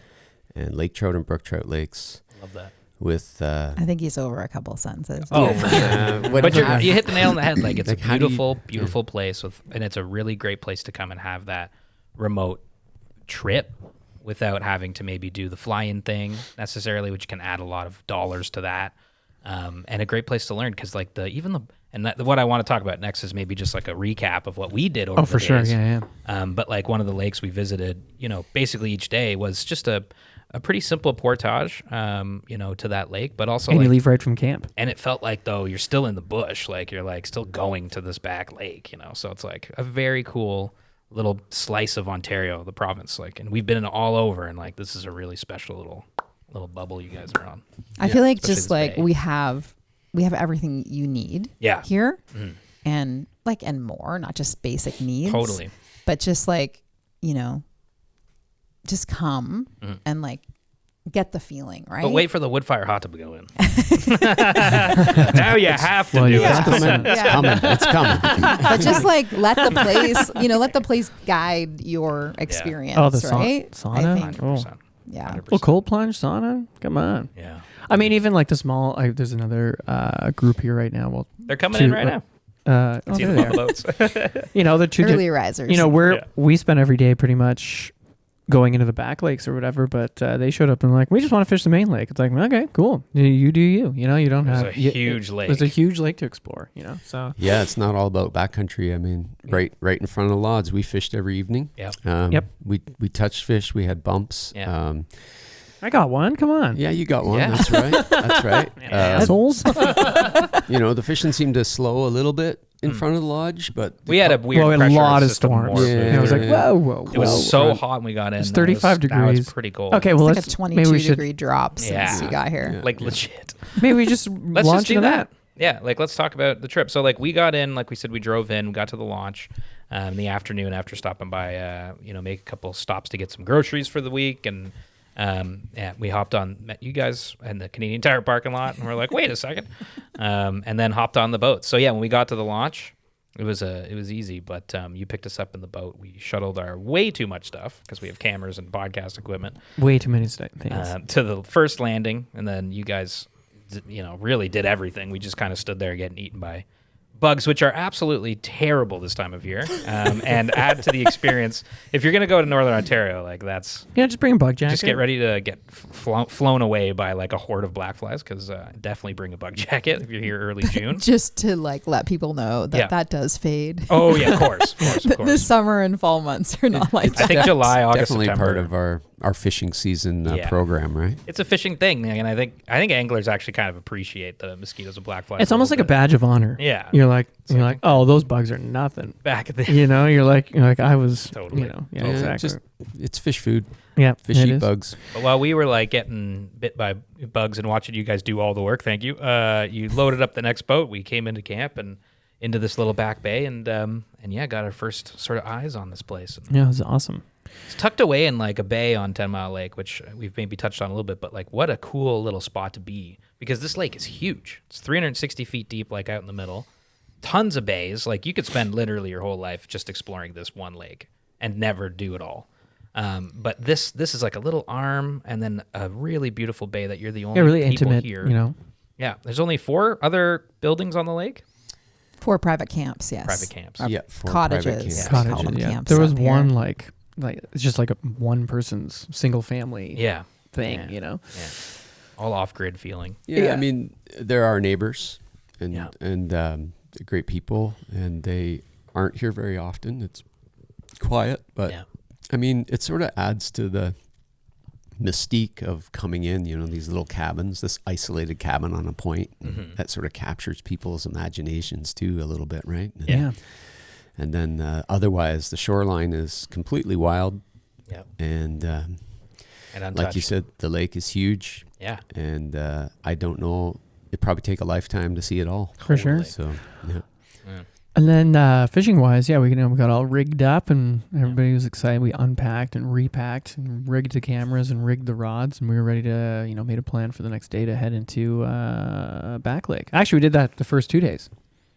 And lake trout and brook trout lakes. Love that. With I think he's over a couple sentences. Oh, for sure. But you hit the nail on the head. Like it's like a beautiful place and it's a really great place to come and have that remote trip without having to maybe do the fly-in thing necessarily, which can add a lot of dollars to that. And a great place to learn because like what I want to talk about next is maybe just like a recap of what we did over the days. Oh, for sure. Yeah. But like one of the lakes we visited, basically each day was just a pretty simple portage, to that lake, but also and you leave right from camp. And it felt like though you're still in the bush, like you're like still going to this back lake, so it's like a very cool little slice of Ontario, the province, like, and we've been all over, and like this is a really special little bubble you guys are on. I feel like especially just this like bay. we have everything you need here, and more, not just basic needs, Totally, but just like just come and like get the feeling, right? but wait for the wood fire hot to go in. Now you have to do it's coming. it. It's coming. But just like let the place guide your experience, Oh, the right? sauna? I think, 100%. yeah. 100%. Well, cold plunge sauna. Come on. Yeah, I mean, even like the small. There's another group here right now. Well, they're coming in right now. See them on the boats. the two. Early risers. We spend every day pretty much going into the back lakes or whatever, but they showed up and like, we just want to fish the main lake. It's like, okay, cool. You do you. You don't There's have a huge lake. There's a huge lake to explore. So Yeah, it's not all about backcountry. I mean, right in front of the lodge, we fished every evening. Yep. Yep. We touched fish. We had bumps. Yeah. I got one. Come on. Yeah, you got one. Yeah. That's right. That's right. Assholes. The fishing seemed to slow a little bit in front of the lodge, but we had a weird a pressure lot of system storms. more. I was like, whoa. It was so hot when we got in. It's 35 That degrees. was pretty cold. Okay, well, It's like a 22-degree drop since Yeah. you got here. Yeah. Like legit. maybe we just Let's launch just do into that. Yeah, like let's talk about the trip. So like we got in, like we said, we drove in, we got to the launch in the afternoon after stopping by, make a couple stops to get some groceries for the week. And we hopped on, met you guys in the Canadian Tire parking lot, and we're like, wait a second. And then hopped on the boat. So yeah, when we got to the launch, it was easy, but you picked us up in the boat. We shuttled our way too much stuff because we have cameras and podcast equipment. Way too many things. To the first landing, and then you guys really did everything. We just kind of stood there getting eaten by bugs, which are absolutely terrible this time of year, and add to the experience. If you're going to go to Northern Ontario, like that's just bring a bug jacket. just get ready to get flown away by like a horde of black flies, because definitely bring a bug jacket if you're here early June. Just to like let people know that that does fade. Oh yeah, of course. The summer and fall months are not like that. I think July, August, definitely September. part of our fishing season program, right? It's a fishing thing, and I think anglers actually kind of appreciate the mosquitoes and black flies. It's almost like a badge of honor. Yeah. You're like, oh, those bugs are nothing. Back at the you're like I was Totally. Yeah, exactly. It's fish food. Yeah, Fish eat bugs. But while we were like getting bit by bugs and watching you guys do all the work, thank you. You loaded up the next boat. We came into camp and into this little back bay, and got our first sort of eyes on this place. Yeah, it was awesome. It's tucked away in like a bay on 10 Mile Lake, which we've maybe touched on a little bit, but like what a cool little spot to be, because this lake is huge. It's 360 feet deep, like out in the middle. Tons of bays. Like you could spend literally your whole life just exploring this one lake and never do it all. But this is like a little arm and then a really beautiful bay that you're the only really people intimate, here. Yeah, there's only 4 other buildings on the lake. 4 private camps, yes. Private camps. Yeah, 4 cottages. private camps. We call them Cottages, yeah. camps There was up here. one like it's just like a one person's single family thing, Yeah. All off-grid feeling. Yeah, I mean, there are neighbors and great people, and they aren't here very often. It's quiet, but I mean, it sort of adds to the mystique of coming in, these little cabins, this isolated cabin on a point that sort of captures people's imaginations too a little bit, right? Yeah. And then otherwise the shoreline is completely wild. Yeah. And untouched. like you said, the lake is huge. Yeah. And I don't know, it'd probably take a lifetime to see it all. For sure. So, yeah. And then fishing wise, we got all rigged up and everybody was excited. We unpacked and repacked and rigged the cameras and rigged the rods, and we were ready to, made a plan for the next day to head into Back Lake. Actually, we did that the first 2 days.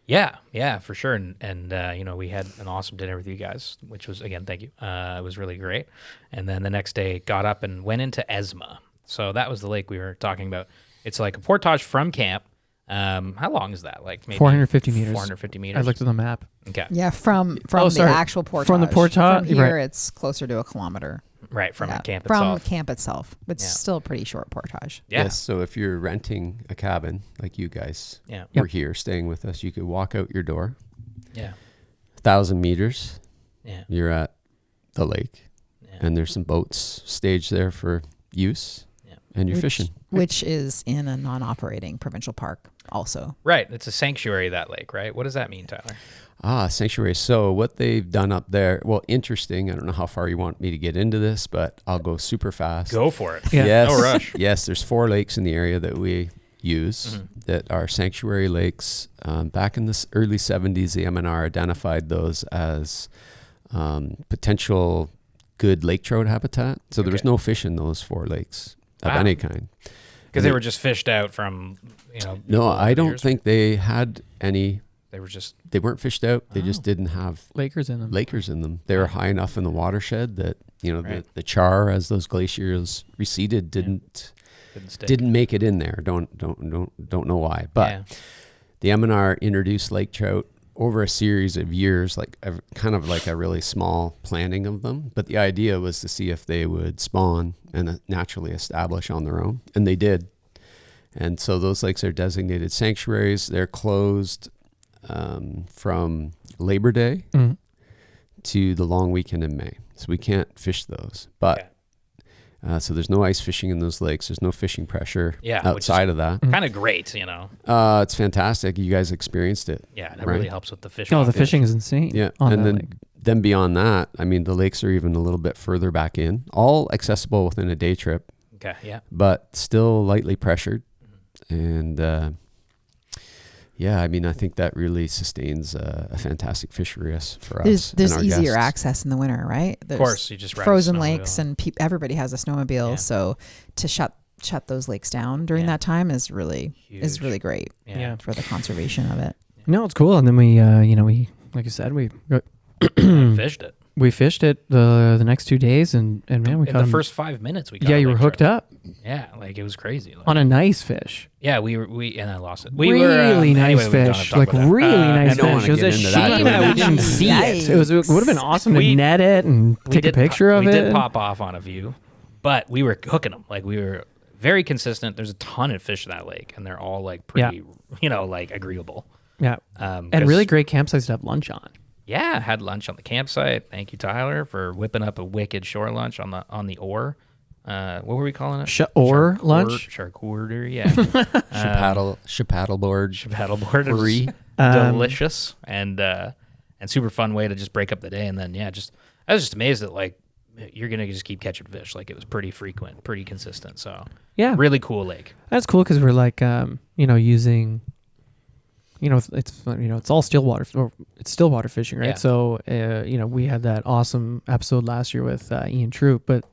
Yeah, for sure. And we had an awesome dinner with you guys, which was, again, thank you. It was really great. And then the next day got up and went into Esma. So that was the lake we were talking about. It's like a portage from camp. How long is that? Like maybe 450 meters. 450 meters. I looked at the map. Okay. Yeah, from the actual portage. From the portage. From here, right. It's closer to a kilometer. Right, from the camp from itself. From camp itself. It's still a pretty short portage. Yeah. Yes, so if you're renting a cabin, like you guys Yeah. were here staying with us, you could walk out your door. Yeah. 1,000 meters. Yeah. You're at the lake. Yeah. And there's some boats staged there for use. Yeah. And you're fishing. Which is in a non-operating provincial park also. Right. It's a sanctuary, that lake, right? What does that mean, Tyler? Sanctuary. So what they've done up there, well, interesting. I don't know how far you want me to get into this, but I'll go super fast. Go for it. Yeah. Yes, No rush. Yes, there's 4 lakes in the area that we use that are sanctuary lakes. Back in the early 70s, the MNR identified those as potential good lake trout habitat. So there was no fish in those 4 lakes of any kind. Because they were just fished out from, No, I don't think they had any. They weren't fished out. They just didn't have Lakers in them. They were high enough in the watershed that, the char as those glaciers receded didn't make it in there. Don't know why. But the MNR introduced lake trout over a series of years, kind of like a really small planting of them. But the idea was to see if they would spawn and naturally establish on their own. And they did. And so those lakes are designated sanctuaries. They're closed from Labor Day to the long weekend in May. So we can't fish those. But So there's no ice fishing in those lakes. There's no fishing pressure outside of that. Kind of great, you know. It's fantastic. You guys experienced it. Yeah, that really helps with the fishing. Oh, the fishing is insane. Yeah, and then beyond that, I mean, the lakes are even a little bit further back in, all accessible within a day trip. Okay, yeah. But still lightly pressured. And I mean, I think that really sustains a fantastic fishery for us. There's and our easier guests. access in the winter, right? Of course, you just ride frozen a lakes and everybody has a snowmobile. So to shut those lakes down during that time is really great for the conservation of it. No, it's cool. And then we like you said, we fished it. We fished it the next 2 days, and man, we in caught the first 5 minutes. We got you were hooked up. Yeah, like it was crazy. Like, on a nice fish. Yeah, we and I lost it. We really nice fish, like really nice fish. It was a shame that we didn't see it. It would have been awesome to net it and take a picture of it. We did pop off on a view, but we were hooking them. Like we were very consistent. There's a ton of fish in that lake, and they're all like pretty, like agreeable. Yeah, and really great campsites to have lunch on. Yeah, had lunch on the campsite. Thank you, Tyler, for whipping up a wicked shore lunch on the oar. What were we calling it? Oar lunch? Charcuterie, yeah. Paddleboard. Delicious and super fun way to just break up the day. And then, I was just amazed that, like, you're going to just keep catching fish. Like, it was pretty frequent, pretty consistent. So, really cool lake. That's cool because we're, like, using... it's all still water fishing, right? Yeah. So, we had that awesome episode last year with Ian Troop. But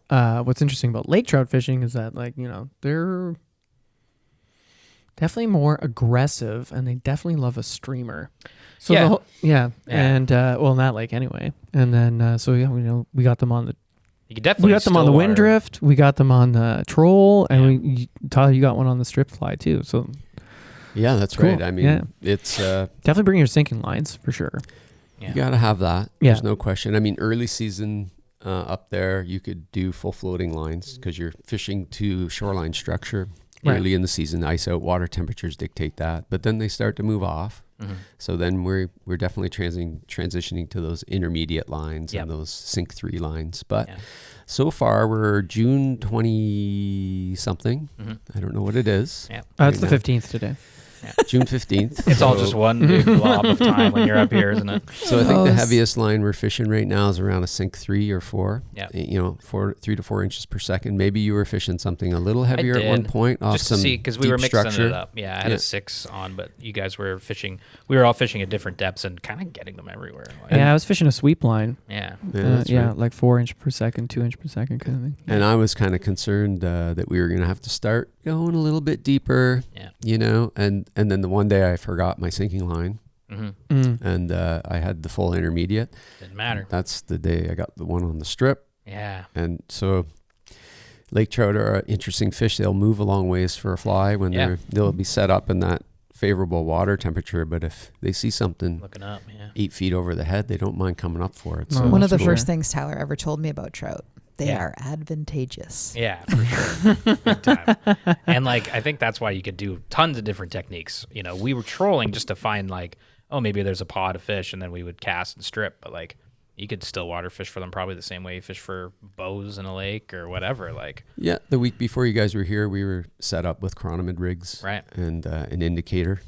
what's interesting about lake trout fishing is that, like, they're definitely more aggressive, and they definitely love a streamer. So and in that lake anyway. And then we got them on the. We got them on the wind drift. We got them on the troll, and Tyler, you got one on the strip fly too. So. Yeah, that's cool. Right. I mean, it's... definitely bring your sinking lines, for sure. Yeah. You got to have that. Yeah. There's no question. I mean, early season up there, you could do full floating lines because you're fishing to shoreline structure. Right. Early in the season, ice out, water temperatures dictate that. But then they start to move off. Mm-hmm. So then we're definitely transitioning to those intermediate lines and those sink 3 lines. But so far, we're June 20-something. Mm-hmm. I don't know what it is. Yeah. It's the 15th today. Yeah. June 15th. It's all just one big blob of time when you're up here, isn't it? So I think the heaviest line we're fishing right now is around a sink 3 or 4. Yeah. 3 to 4 inches per second. Maybe you were fishing something a little heavier at one point off just some deep because we were mixing structure. It up. Yeah, I had a 6 on, but you guys were fishing. We were all fishing at different depths and kind of getting them everywhere. I was fishing a sweep line. Yeah. Right. Like 4 inch per second, 2 inch per second kind of thing. And I was kind of concerned that we were going to have to start going a little bit deeper. Yeah. And then the one day I forgot my sinking line. Mm-hmm. And I had the full intermediate. Didn't matter. That's the day I got the one on the strip. Yeah. And so lake trout are an interesting fish. They'll move a long ways for a fly when they'll be set up in that favorable water temperature. But if they see something looking up, 8 feet over the head, they don't mind coming up for it. So one of the first things Tyler ever told me about trout. They are advantageous. Yeah, for sure. Big time. And like, I think that's why you could do tons of different techniques. We were trolling just to find like, maybe there's a pod of fish, and then we would cast and strip. But like, you could still water fish for them probably the same way you fish for bows in a lake or whatever. Like, yeah, the week before you guys were here, we were set up with chronomid rigs, right, and an indicator.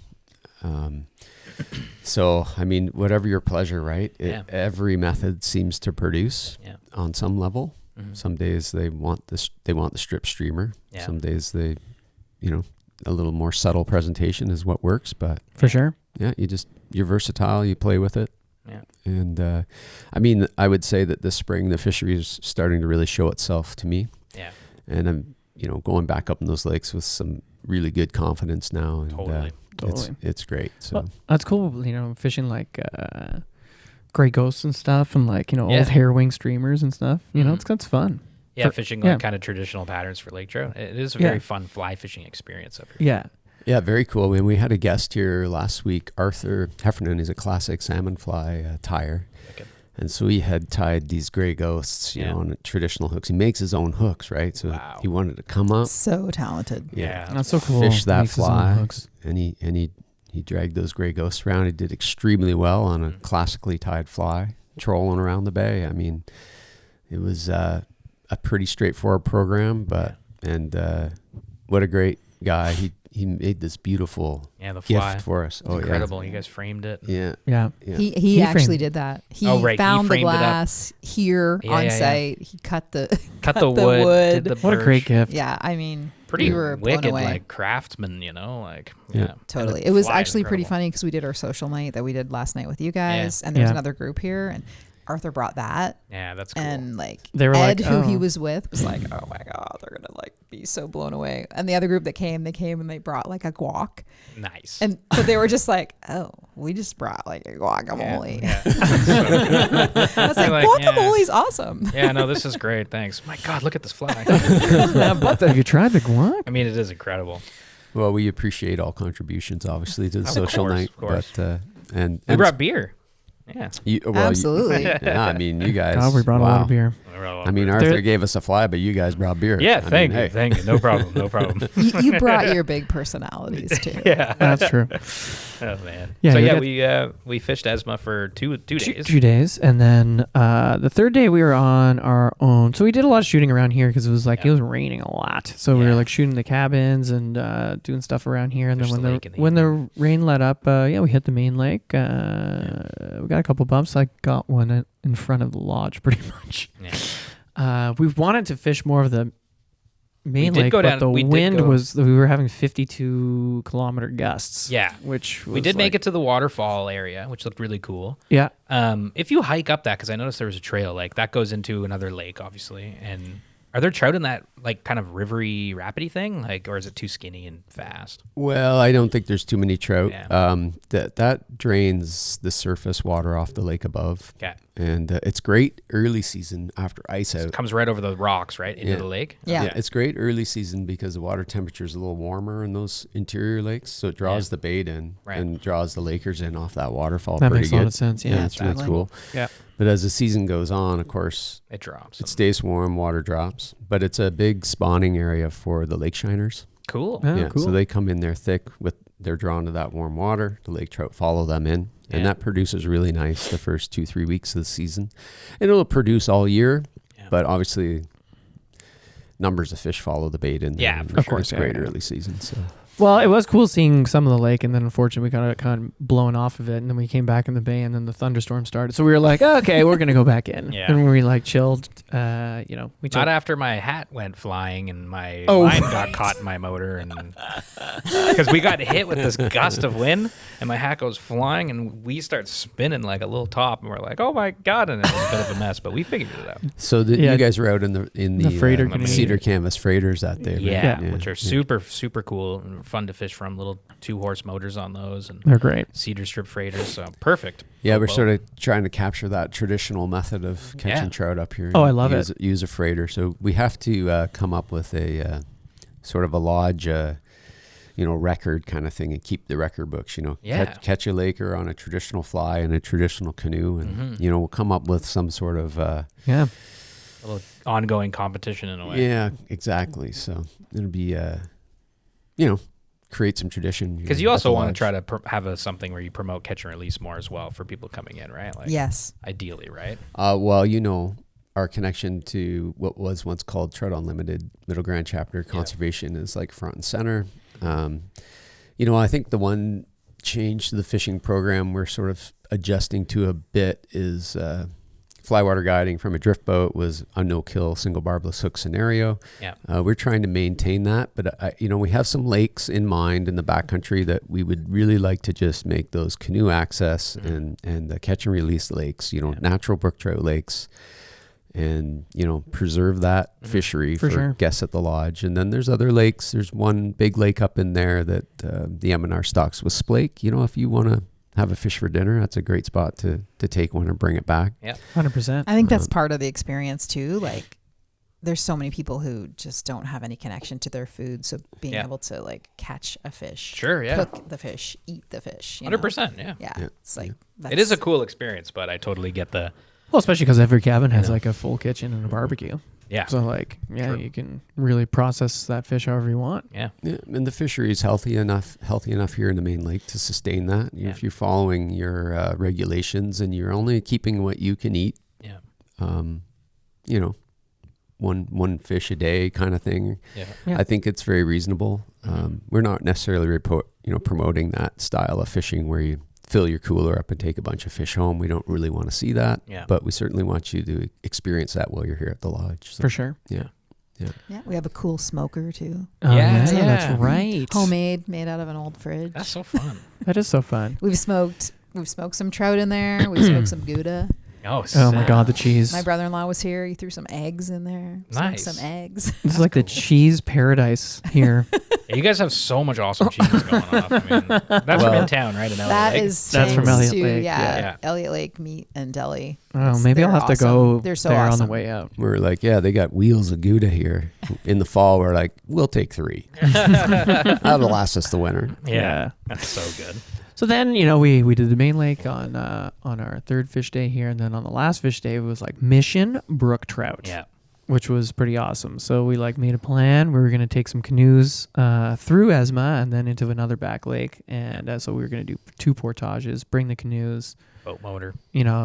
So I mean, whatever your pleasure, right? Every method seems to produce on some level. Mm-hmm. Some days they want the strip streamer. Yeah. Some days they, a little more subtle presentation is what works. But for sure, you're versatile. You play with it. Yeah. And I mean, I would say that this spring the fishery is starting to really show itself to me. Yeah. And I'm going back up in those lakes with some really good confidence now. And, totally. It's great. So that's cool. Fishing like. Gray ghosts and stuff, and like old hair wing streamers and stuff. It's fun. Yeah, fishing like kind of traditional patterns for lake trout. It is a very fun fly fishing experience up here. Yeah, very cool. When we had a guest here last week, Arthur Heffernan is a classic salmon fly tyer, and so he had tied these gray ghosts, on traditional hooks. He makes his own hooks, right? So he wanted to come up. So talented. Yeah, that's so cool. Fish that fly, and he dragged those gray ghosts around. He did extremely well on a classically tied fly, trolling around the bay. I mean, it was, a pretty straightforward program, but what a great guy. He made this beautiful the fly. gift for us. It's incredible. You guys framed it. Yeah. He actually did that. He found the glass here on site. He cut the wood. Did the what a great gift. Yeah, I mean, pretty we were wicked, blown away. like craftsman, Totally. It was actually pretty funny because we did our social night that we did last night with you guys, and there was another group here, and Arthur brought that. Yeah, that's cool. And like they were Ed, like, who he was with, was like, "Oh my god, they're gonna like be so blown away." And the other group that came, they came and they brought like a guac. Nice. And but they were just like, "Oh, we just brought like a guacamole." Yeah. I was like, "Guacamole's awesome." Yeah, no, this is great. Thanks. My God, look at this fly. Have you tried the guac? I mean, it is incredible. Well, we appreciate all contributions, obviously, to the social night. Of course. But, and we brought beer. Yeah. Absolutely. I mean, you guys. God, we brought a lot of beer. I mean, Arthur gave us a fly, but you guys brought beer. Yeah, thank you. No problem. You brought your big personalities too. Yeah, that's true. Oh man. Yeah, so we fished Esma for two days. 2 days, and then the third day we were on our own. So we did a lot of shooting around here because it was like it was raining a lot. So we were like shooting the cabins and doing stuff around here. And then when the rain let up, we hit the main lake. We got a couple bumps. I got one in front of the lodge, pretty much. Yeah. We wanted to fish more of the main lake, but the wind was, we were having 52-kilometer gusts. Yeah. Which was we did make it to the waterfall area, which looked really cool. Yeah. If you hike up that, because I noticed there was a trail, like that goes into another lake, obviously. And are there trout in that like kind of rivery, rapidy thing? Like, or is it too skinny and fast? Well, I don't think there's too many trout. Yeah. That drains the surface water off the lake above. Okay. And it's great early season after ice out. It comes right over the rocks, right? Into the lake? Yeah. It's great early season because the water temperature is a little warmer in those interior lakes. So it draws the bait in and draws the lakers in off that waterfall. That pretty makes good. a lot of sense. Yeah, it's really cool. Yeah. But as the season goes on, of course, it drops. It stays warm, water drops. But it's a big spawning area for the lake shiners. Cool. Cool. So they come in there thick they're drawn to that warm water. The lake trout follow them in. And that produces really nice the first 2-3 weeks of the season. And it'll produce all year, but obviously numbers of fish follow the bait in there. Yeah, of course. It's great early season. So. Well, it was cool seeing some of the lake, and then unfortunately we got kind of blown off of it, and then we came back in the bay, and then the thunderstorm started. So we were like, okay, we're gonna go back in. And we like chilled. We chilled. Not after my hat went flying and my line got caught in my motor, and because we got hit with this gust of wind, and my hat goes flying, and we start spinning like a little top, and we're like, oh my god, and it was a bit of a mess, but we figured it out. So you guys were out in the freighter cedar canvas freighters that day, right? Which are super cool and fun to fish from. Little 2-horse motors on those, and they're great. Cedar strip freighters, so perfect. Yeah, we're sort of trying to capture that traditional method of catching trout up here. Oh, I love it. Use a freighter, so we have to come up with a sort of a lodge, record kind of thing, and keep the record books. Catch a laker on a traditional fly and a traditional canoe, and we'll come up with some sort of a little ongoing competition in a way. Yeah, exactly. So it'll be create some tradition. Because you also want to try to have something where you promote catch and release more as well for people coming in, right? Like, yes. Ideally, right? Well, our connection to what was once called Trout Unlimited Middle Grand Chapter Conservation is like front and center. I think the one change to the fishing program we're sort of adjusting to a bit is fly water guiding from a drift boat was a no-kill single barbless hook scenario. Yeah. We're trying to maintain that, but we have some lakes in mind in the backcountry that we would really like to just make those canoe access and the catch and release lakes, natural brook trout lakes, and preserve that fishery for guests at the lodge. And then there's other lakes. There's one big lake up in there that the M&R stocks with splake. If you want to have a fish for dinner, that's a great spot to take one and bring it back. Yeah, 100%. I think that's part of the experience too. Like, there's so many people who just don't have any connection to their food, so being able to like catch a fish, cook the fish, eat the fish, 100%. Yeah, it's like it is a cool experience, but I totally get the especially because every cabin has like a full kitchen and a barbecue. Yeah. So you can really process that fish however you want. Yeah. And the fishery is healthy enough here in the main lake to sustain that. If you're following your regulations and you're only keeping what you can eat, one fish a day kind of thing. Yeah. I think it's very reasonable. We're not necessarily promoting that style of fishing where you fill your cooler up and take a bunch of fish home. We don't really want to see that. Yeah. But we certainly want you to experience that while you're here at the lodge. So, For sure. Yeah. Yeah, we have a cool smoker too. Oh, Yeah. that's right. Homemade, made out of an old fridge. That's so fun. That is so fun. We've smoked some trout in there. We've smoked some Gouda. Oh my God, the cheese. My brother-in-law was here. He threw some eggs in there. Nice. Some eggs. It's like the cheese paradise here. Yeah, you guys have so much awesome cheese going on. I mean, that's from in town, right? In Elliot That Lake? is That's from thanks Elliot to, Lake, yeah. Elliot Lake Meat and Deli. Oh, maybe I'll have to go They're so there awesome. on the way out. We're like, yeah, they got wheels of Gouda here. In the fall, we're like, we'll take 3. That'll last us the winter. Yeah. That's so good. So then, we did the main lake on our third fish day here, and then on the last fish day it was like Mission Brook Trout. Yeah. Which was pretty awesome. So we made a plan. We were going to take some canoes through Esma and then into another back lake, and so we were going to do 2 portages, bring the canoes, Boat motor.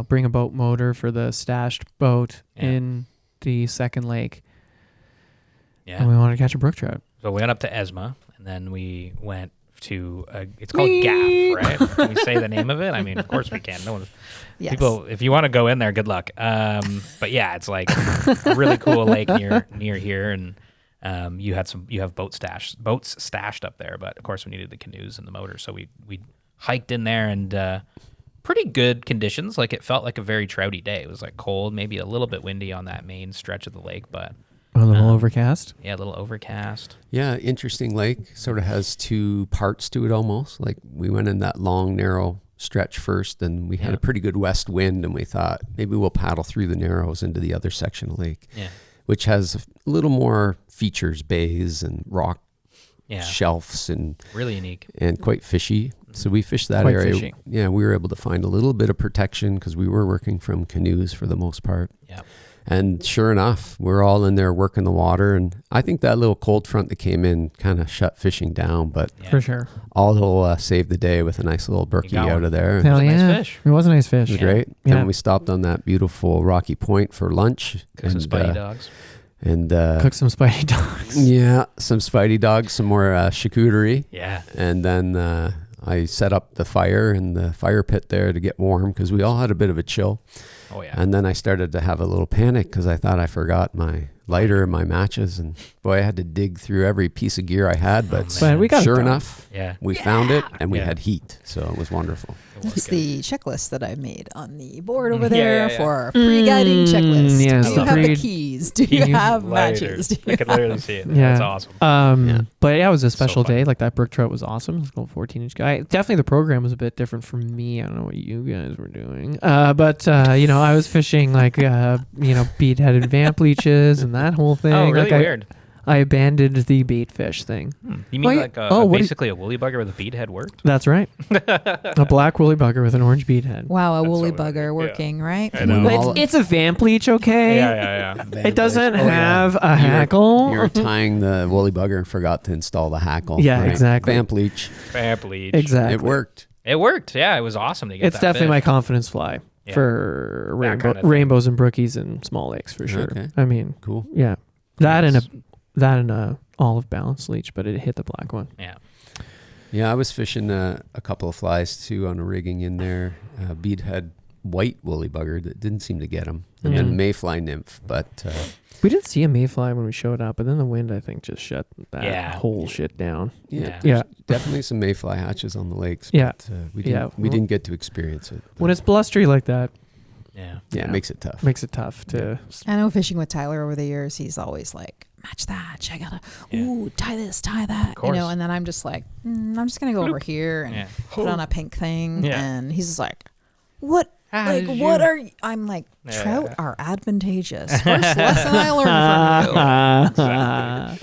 bring a boat motor for the stashed boat Yeah. in the second lake. Yeah. And we wanted to catch a brook trout. So we went up to Esma, and then we went to it's called Gaff, right? Can we say the name of it? I mean, of course we can. No one, Yes. people, if you want to go in there, good luck. But yeah, it's like a really cool lake near here, and you have boats stashed up there. But of course, we needed the canoes and the motor, so we hiked in there, and pretty good conditions. Like it felt like a very trouty day. It was like cold, maybe a little bit windy on that main stretch of the lake, but A little overcast. yeah, a little overcast. Yeah, interesting lake. Sort of has 2 parts to it almost. Like we went in that long, narrow stretch first, and we had a pretty good west wind, and we thought maybe we'll paddle through the narrows into the other section of the lake, which has a little more features, bays and rock shelves, and Really unique. and quite fishy. So we fished that Quite area. fishy. Yeah, we were able to find a little bit of protection because we were working from canoes for the most part. Yeah. And sure enough, we're all in there working the water. And I think that little cold front that came in kind of shut fishing down, but For sure. Aldo saved the day with a nice little brookie got out one. of there. Hell a nice yeah. fish. It was a nice fish. It was great. Yeah. Then we stopped on that beautiful rocky point for lunch. Cook some Spidey dogs. And Cook some Spidey dogs. yeah, some Spidey dogs, some more charcuterie. Yeah. And then I set up the fire in the fire pit there to get warm because we all had a bit of a chill. Oh yeah. And then I started to have a little panic because I thought I forgot my lighter and my matches. And boy, I had to dig through every piece of gear I had. But man. We got it sure done. enough, Yeah. we found it and we Yeah. had heat. So it was wonderful. That's the checklist that I made on the board over Yeah, there yeah. for our pre-guiding checklist. yes, Do you the have the pre- keys? Do you have Lighters. matches? Do I you could have- literally see it. Yeah. That's awesome. Yeah. But yeah, it was a special fun. day. Like that brook trout was awesome. It was a little 14-inch guy. Definitely the program was a bit different from me. I don't know what you guys were doing. But I was fishing like bead-headed vamp leeches and that whole thing. Oh, really like weird. I abandoned the bait fish thing. You mean Wait, like what do you- basically a woolly bugger with a bead head worked? That's right. A black woolly bugger with an orange bead head. Wow, a woolly so bugger weird. working, right? I know. It's a vamp leech, okay? Yeah. It doesn't Oh, yeah. have a hackle. You were tying the woolly bugger and forgot to install the hackle. Yeah, right? exactly. Vamp leech. Vamp leech. Exactly. It worked. It worked. Yeah, it was awesome to get It's that definitely my fish. confidence fly Yeah. for That kind of thing. rainbows and brookies and small lakes for sure. Okay. I mean, Cool. yeah, that Nice. and a olive balance leech, but it hit the black one. Yeah. Yeah, I was fishing a couple of flies too on a rigging in there. Beadhead white woolly bugger that didn't seem to get him. And then a mayfly nymph. But We did see a mayfly when we showed up, but then the wind I think just shut that whole shit down. Yeah. Yeah. definitely some mayfly hatches on the lakes. Yeah. But, we didn't get to experience it. When it's blustery like that, Yeah. Yeah, it makes it tough. makes it tough to. I know fishing with Tyler over the years, he's always like, match that. I gotta, tie this, tie that. course. And then I'm just like, I'm just gonna go over here and put on a pink thing. Yeah. And he's just like, what? How Like, did what you- are you? I'm like, Yeah. trout are advantageous. First lesson I learned from you.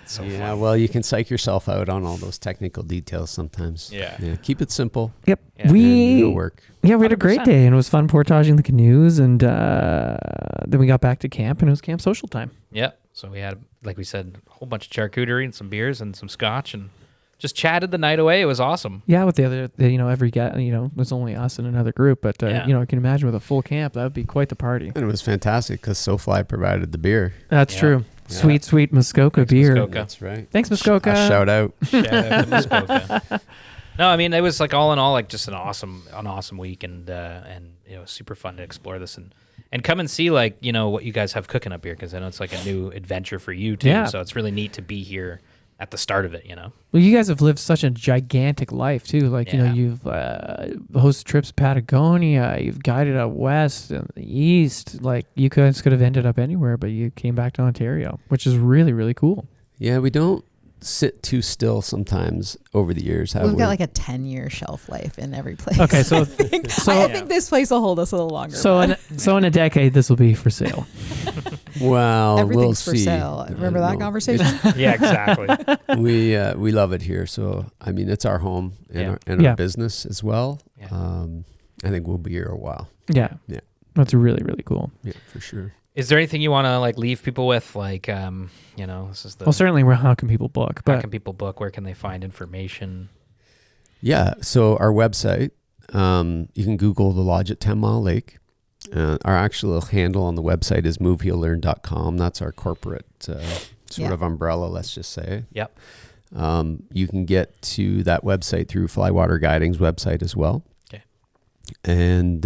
So Yeah, fun. well, you can psych yourself out on all those technical details sometimes. Yeah. Keep it simple. Yep. Yeah. And We it'll work. Yeah, we had a great 100%. day and it was fun portaging the canoes, and then we got back to camp and it was camp social time. Yeah. So we had, like we said, a whole bunch of charcuterie and some beers and some scotch and just chatted the night away. It was awesome. Yeah, with every guy, there's only us and another group, but I can imagine with a full camp, that would be quite the party. And it was fantastic because SoFly provided the beer. That's true. Yeah. Sweet Muskoka beer. Muskoka. That's right. Thanks, Muskoka. Shout out. Shout out to Muskoka. No, I mean, it was like all in all, like just an awesome week, and super fun to explore this and come and see like what you guys have cooking up here, because I know it's like a new adventure for you too. Yeah. So it's really neat to be here at the start of it. Well, you guys have lived such a gigantic life too. Like you've hosted trips to Patagonia, you've guided out west and the east. Like you guys could have ended up anywhere, but you came back to Ontario, which is really, really cool. Yeah, we don't sit too still sometimes over the years. We've got like a 10-year shelf life in every place. Okay, so I think this place will hold us a little longer. So in a decade, this will be for sale. Well, everything's we'll for see. sale. Remember that conversation? Yeah, exactly. We love it here. So I mean, it's our home and our business as well. Yeah. I think we'll be here a while. Yeah. That's really, really cool. Yeah, for sure. Is there anything you want to like leave people with? Like, this is the. Well, certainly, how can people book? How can people book? Where can they find information? Yeah, so our website, you can Google the Lodge at 10 Mile Lake. Our actual handle on the website is moveheallearn.com. That's our corporate sort of umbrella, let's just say. Yep. You can get to that website through Flywater Guiding's website as well. Okay. And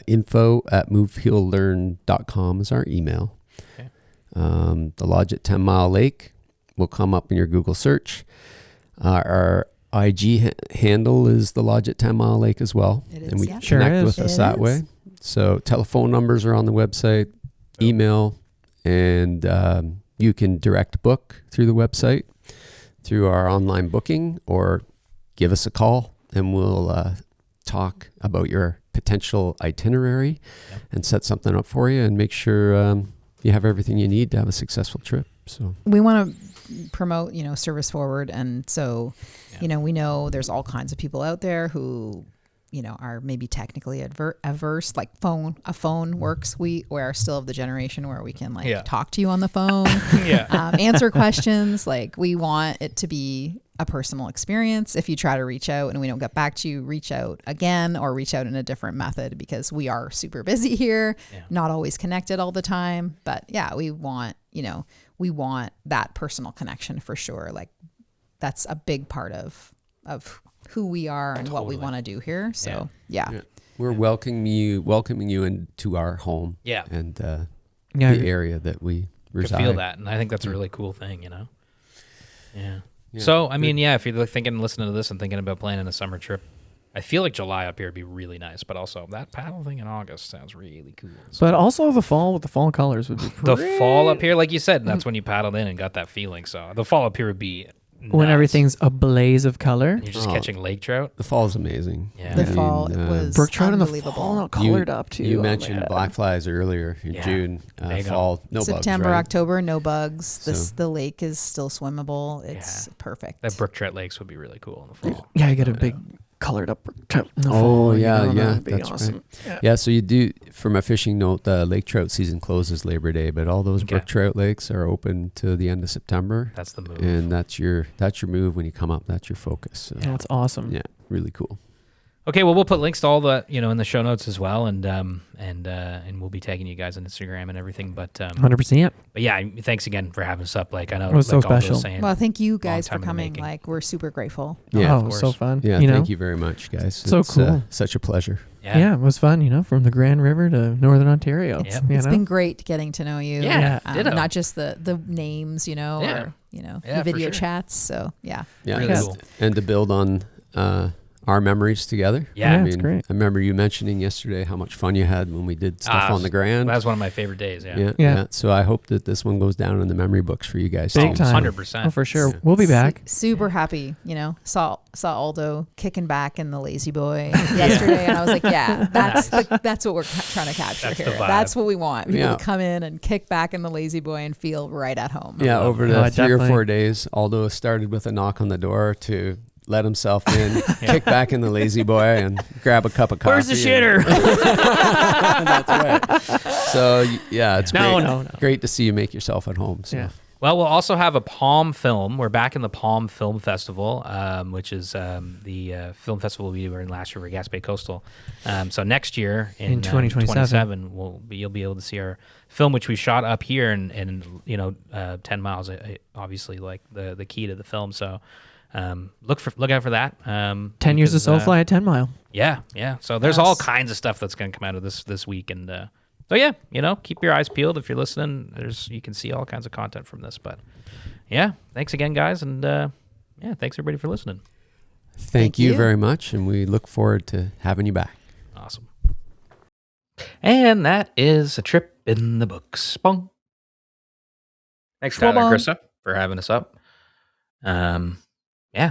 info@moveheallearn.com is our email. Okay. The Lodge at 10 Mile Lake will come up in your Google search. Our IG handle is the Lodge at 10 Mile Lake as well. It is, and we yeah. connect with us that way. So telephone numbers are on the website, email, and you can direct book through the website, through our online booking, or give us a call and we'll talk about your potential itinerary and set something up for you and make sure you have everything you need to have a successful trip. So we want to promote, service forward. And so, we know there's all kinds of people out there who, are maybe technically averse, like a phone works. We are still of the generation where we can talk to you on the phone, answer questions. Like we want it to be a personal experience. If you try to reach out and we don't get back to you, reach out again or reach out in a different method, because we are super busy here, not always connected all the time. But we want that personal connection for sure. Like that's a big part of who we are and what we want to do here. So we're welcoming you into our home. Yeah. And the area that we reside. I feel that, and I think that's a really cool thing, Yeah. So, I mean, if you're listening to this and thinking about planning a summer trip, I feel like July up here would be really nice, but also that paddle thing in August sounds really cool. So. But also the fall with the fall colors would be pretty. The fall up here, like you said, that's when you paddled in and got that feeling. So the fall up here would be nuts. When everything's a blaze of color. And you're just catching lake trout. The fall is amazing. Yeah. The fall was brook trout in the unbelievable. fall colored up too. You mentioned black flies earlier in June. Fall, no bugs. September, right? October, no bugs. The lake is still swimmable. It's perfect. That brook trout lakes would be really cool in the fall. Yeah, you get a big colored up brook trout in the fall. That'd be that's awesome. Right. Yeah, so you do, from a fishing note, the lake trout season closes Labor Day, but all those brook trout lakes are open to the end of September. That's the move. And that's your move when you come up. That's your focus. So. That's awesome. Yeah, really cool. Okay, well, we'll put links to all the in the show notes as well, and we'll be tagging you guys on Instagram and everything. But 100%. But yeah, thanks again for having us up. Like I know it was so special. Well, thank you guys for coming. Like we're super grateful. Yeah, it was so fun. Yeah, thank you very much, guys. So cool. Such a pleasure. Yeah, it was fun. From the Grand River to Northern Ontario. It's been great getting to know you. Yeah, not just the names, or the video chats. So really cool. And to build on our memories together. Yeah, it's great. I remember you mentioning yesterday how much fun you had when we did stuff on the Grand. That was one of my favorite days. Yeah. So I hope that this one goes down in the memory books for you guys. Big time. 100%. Oh, for sure. Yeah. We'll be back. Super happy. Saw Aldo kicking back in the Lazy Boy yesterday, and I was like, that's what we're trying to capture here. That's what we want. People to come in and kick back in the Lazy Boy and feel right at home. Yeah. Over the 3 or 4 days, Aldo started with a knock on the door to let himself in, kick back in the Lazy Boy, and grab a cup of coffee. Where's the shitter? That's right. So, it's great. No. Great to see you make yourself at home. So. Yeah. Well, we'll also have a Palm Film. We're back in the Palm Film Festival, which is the film festival we were in last year for Gaspé Coastal. So next year in 2027, you'll be able to see our film, which we shot up here, and 10 miles, obviously, like the key to the film. So look out for that. 10 years of Soulfly at 10 Mile. Yeah. So there's all kinds of stuff that's going to come out of this week, and so yeah, keep your eyes peeled if you're listening. You can see all kinds of content from this. But yeah, thanks again, guys, and thanks everybody for listening. Thank you very much, and we look forward to having you back. Awesome. And that is a trip in the books. Bong. Thanks, Tyler and Krista, for having us up. It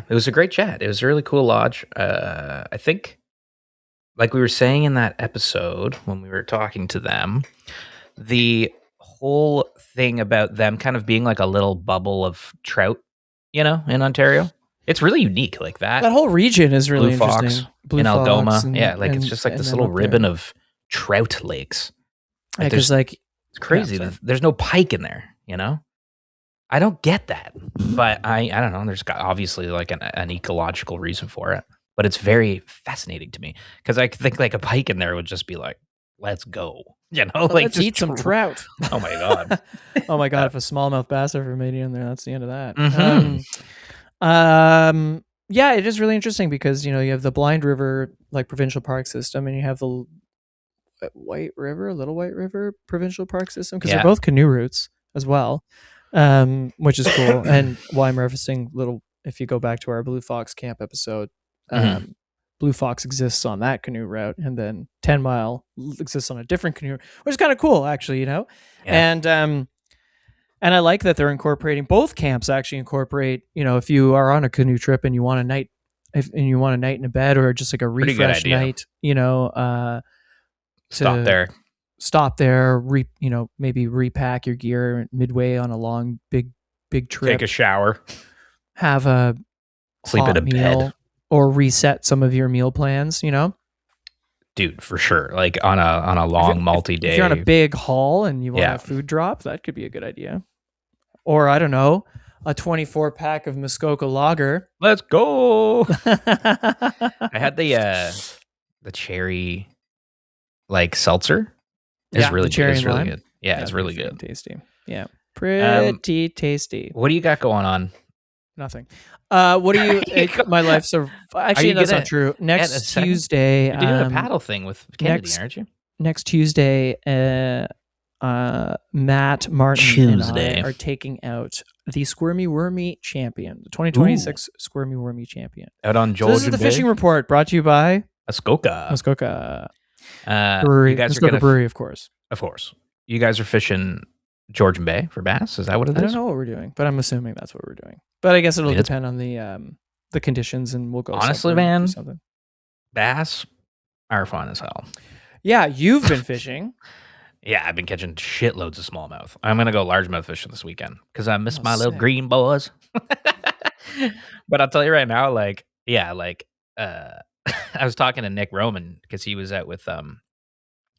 was a great chat. It was a really cool lodge. I think, like we were saying in that episode when we were talking to them, the whole thing about them kind of being like a little bubble of trout, in Ontario, it's really unique. Like that whole region is really Blue interesting. Fox in Algoma, it's just like this little ribbon of trout lakes. Because it's crazy. There's no pike in there. I don't get that, but I don't know. There's obviously like an ecological reason for it. But it's very fascinating to me because I think like a pike in there would just be like, let's go. Let's eat some trout. Oh my God. Oh my God. If a smallmouth bass ever made it in there, that's the end of that. Mm-hmm. It is really interesting because, you have the Blind River, like provincial park system, and you have the Little White River provincial park system because they're both canoe routes as well, which is cool. And why I'm referencing if you go back to our Blue Fox camp episode, Blue Fox exists on that canoe route, and then 10 Mile exists on a different canoe, which is kind of cool, actually, And I like that they're incorporating both camps. Actually, incorporate if you are on a canoe trip and you want a night, in a bed or just like a refresh night, stop there, maybe repack your gear midway on a long big trip, take a shower, have a sleep in a bed. Or reset some of your meal plans, Dude, for sure. Like on a long multi-day. If you're on a big haul and you want a food drop, that could be a good idea. Or I don't know, a 24-pack of Muskoka Lager. Let's go. I had the cherry like seltzer. It's really good. It's really good. Yeah, it's really good. Tasty. Yeah. Pretty tasty. What do you got going on? Nothing. What do you? My life's so. Actually, that's not true. Next Tuesday, you're doing a paddle thing with Kennedy, aren't you? Next Tuesday, Matt, Martin, and I are taking out the Squirmy Wormy champion, the 2026 Squirmy Wormy champion. Out on Georgian Bay. This is the fishing report brought to you by Muskoka Brewery. You guys Muskoka Brewery, of course. Of course. You guys are fishing Georgian Bay for bass? Is that what it is? I don't know what we're doing, but I'm assuming that's what we're doing. But I guess it'll depend on the conditions, and we'll go. Honestly, man, bass are fun as hell. Yeah, you've been fishing. Yeah, I've been catching shitloads of smallmouth. I'm gonna go largemouth fishing this weekend because I miss my little green boys. But I'll tell you right now, I was talking to Nick Roman because he was out with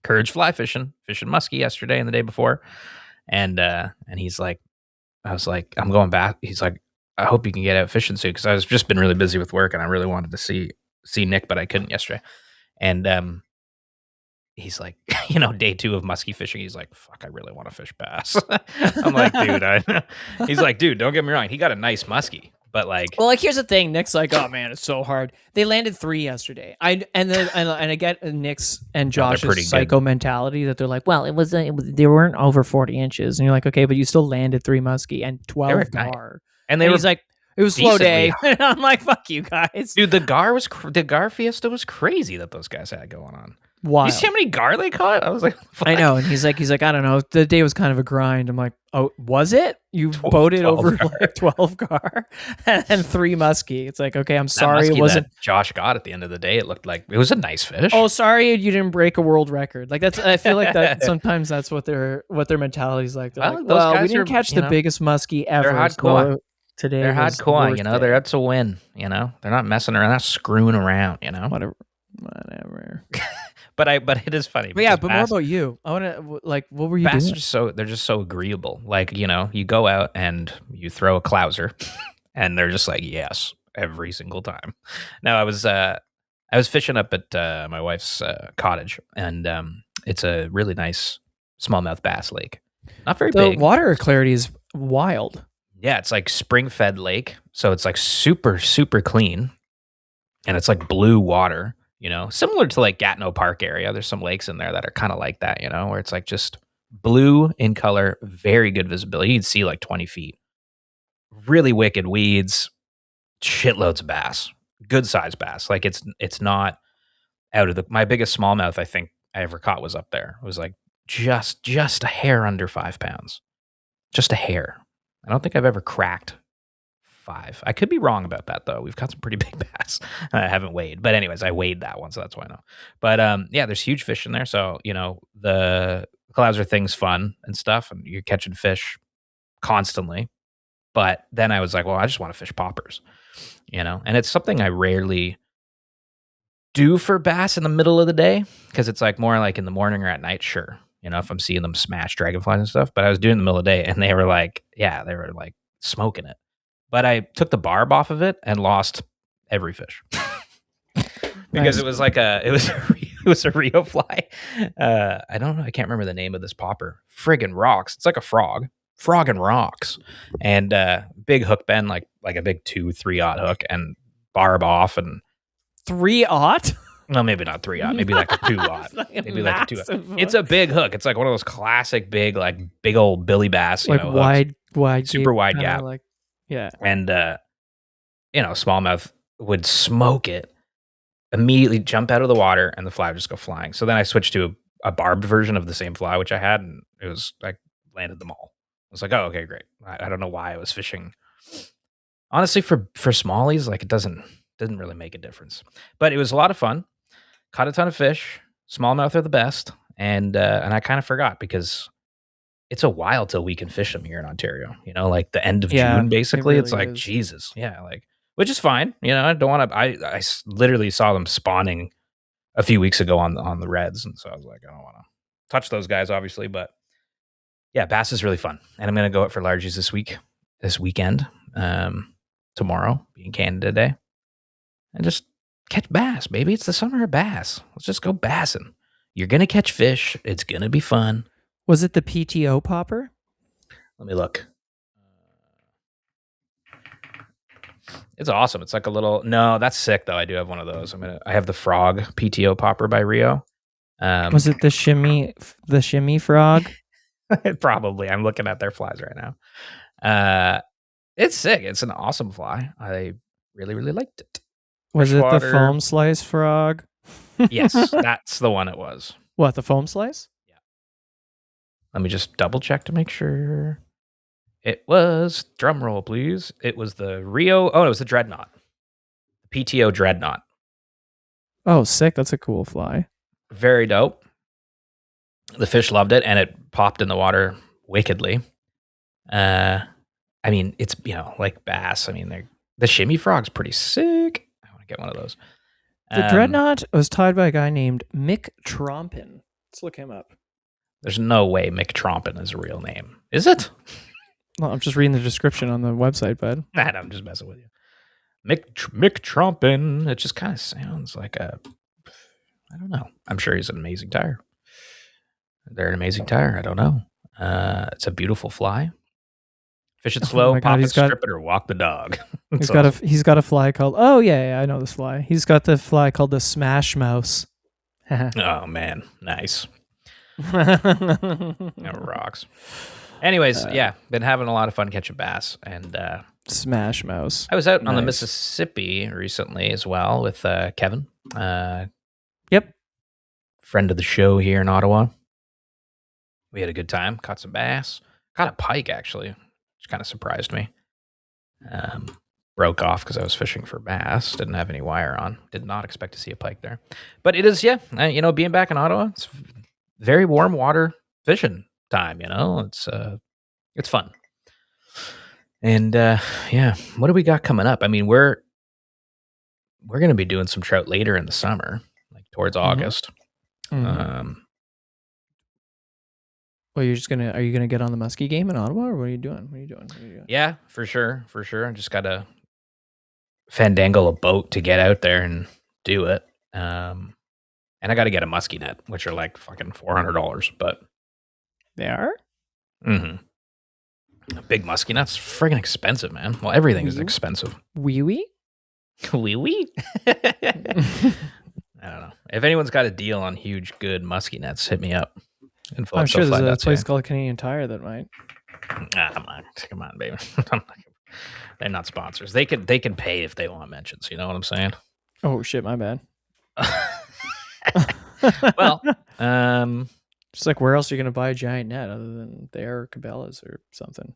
Courage fly fishing muskie yesterday and the day before. And he's like, I was like, I'm going back. He's like, I hope you can get out fishing soon because I was just been really busy with work and I really wanted to see Nick, but I couldn't yesterday. And he's like, day 2 of muskie fishing. He's like, fuck, I really want to fish bass. I'm like, dude, he's like, dude, don't get me wrong. He got a nice muskie, but here's the thing. Nick's like, oh man, it's so hard. They landed 3 yesterday. I get Nick's and Josh's psycho mentality that they're like, well, they weren't over 40 inches, and you're like, okay, but you still landed 3 muskie and 12 gar. And he's like, it was a slow day. I'm like, fuck you guys, dude. The gar fiesta was crazy that those guys had going on. Wow. You see how many gar they caught? I was like, fuck. I know. And he's like, I don't know. The day was kind of a grind. I'm like, oh, was it? You boated over like 12 gar and 3 muskie. It's like, okay, I'm sorry. It wasn't Josh got at the end of the day. It looked like it was a nice fish. Oh, sorry. You didn't break a world record. Like I feel like that sometimes that's what their mentality is like. They're like, we didn't catch the biggest muskie ever. They're hardcore. So today they're hardcore, they're out to win, they're not messing around, they're not screwing around, Whatever. but it is funny. But more about you. I want to like, what were you bass doing? They're just so agreeable. Like, you go out and you throw a clouser, and they're just like, yes, every single time. Now I was fishing up at my wife's cottage, and it's a really nice smallmouth bass lake. Not very big. The water clarity is wild. Yeah, it's like spring-fed lake, so it's like super, super clean, and it's like blue water, similar to like Gatineau Park area. There's some lakes in there that are kind of like that, where it's like just blue in color, very good visibility. You can see like 20 feet. Really wicked weeds, shitloads of bass, good size bass. Like it's not out of my biggest smallmouth I think I ever caught was up there. It was like just a hair under 5 pounds, just a hair. I don't think I've ever cracked 5. I could be wrong about that though. We've got some pretty big bass. I haven't weighed, but anyways, I weighed that one, so that's why I know. But yeah, there's huge fish in there. So the clouser thing's fun and stuff, and you're catching fish constantly. But then I was like, well, I just want to fish poppers, and it's something I rarely do for bass in the middle of the day, because it's like more like in the morning or at night, sure. If I'm seeing them smash dragonflies and stuff, but I was doing it in the middle of the day, and they were like smoking it. But I took the barb off of it and lost every fish because it was like it was a Rio fly. I don't know. I can't remember the name of this popper. Friggin' rocks. It's like a frog and rocks, and big hook bend, like a big 2-3-aught hook, and barb off, and 3-aught. Well, maybe not 3-aught, maybe like a 2-aught. Maybe like a 2-aught. It's a big hook. It's like one of those classic big old Billy Bass, like wide, super wide gap. Like, yeah. And smallmouth would smoke it, immediately jump out of the water, and the fly would just go flying. So then I switched to a barbed version of the same fly, which I had, and it was like landed them all. I was like, oh, okay, great. I don't know why I was fishing. Honestly, for smallies, like it doesn't really make a difference. But it was a lot of fun. Caught a ton of fish. Smallmouth are the best, and I kind of forgot because it's a while till we can fish them here in Ontario. Like the end of June, basically. It's like Jesus, yeah, which is fine. I don't want to. I literally saw them spawning a few weeks ago on the reds, and so I was like, I don't want to touch those guys, obviously, but yeah, bass is really fun, and I'm gonna go out for largies this weekend, tomorrow being Canada Day, and just catch bass, baby. It's the summer of bass. Let's just go bassing. You're gonna catch fish. It's gonna be fun. Was it the PTO popper? Let me look. It's awesome. It's like a little. No, that's sick though. I do have one of those. I have the frog PTO popper by Rio. Was it the shimmy frog? Probably. I'm looking at their flies right now. It's sick. It's an awesome fly. I really, really liked it. Was it the foam slice frog? Yes, that's the one it was. What, the foam slice? Yeah. Let me just double check to make sure. It was, drum roll, please. It was the Rio. Oh, it was the Dreadnought. The PTO Dreadnought. Oh, sick. That's a cool fly. Very dope. The fish loved it, and it popped in the water wickedly. I mean, it's, like bass. I mean, the shimmy frog's pretty sick. I want to get one of those. The Dreadnought was tied by a guy named Mick Trompin. Let's look him up. There's no way Mick Trompin is a real name. Is it? Well, I'm just reading the description on the website, bud. Nah, I'm just messing with you. Mick Trompin. It just kind of sounds like I don't know. I'm sure he's an amazing tire. They're an amazing tire. I don't know. It's a beautiful fly. Fish it slow, pop it, strip it, or walk the dog. He's got a fly called. Oh yeah, I know this fly. He's got the fly called the Smash Mouse. Oh man, nice. That rocks. Anyways, yeah, been having a lot of fun catching bass, and Smash Mouse. I was out on the Mississippi recently as well with Kevin. Yep, friend of the show here in Ottawa. We had a good time. Caught some bass. Caught a pike actually, which kind of surprised me. Broke off because I was fishing for bass. Didn't have any wire on. Did not expect to see a pike there. But it is, being back in Ottawa, it's very warm water fishing time. It's fun. And what do we got coming up? I mean, we're going to be doing some trout later in the summer, like towards August. Well, are you gonna get on the muskie game in Ottawa, or what are you doing? Yeah, for sure. I just gotta fandangle a boat to get out there and do it. And I got to get a muskie net, which are like fucking $400, but they are. A big muskie net's friggin' expensive, man. Well, everything is expensive. Wee wee. I don't know. If anyone's got a deal on huge, good muskie nets, hit me up. I'm sure there's a place called Canadian Tire that might. Come on, baby. They're not sponsors. They could pay if they want mentions. You know what I'm saying? Oh shit, my bad. Well, just like where else are you going to buy a giant net other than there or Cabela's or something?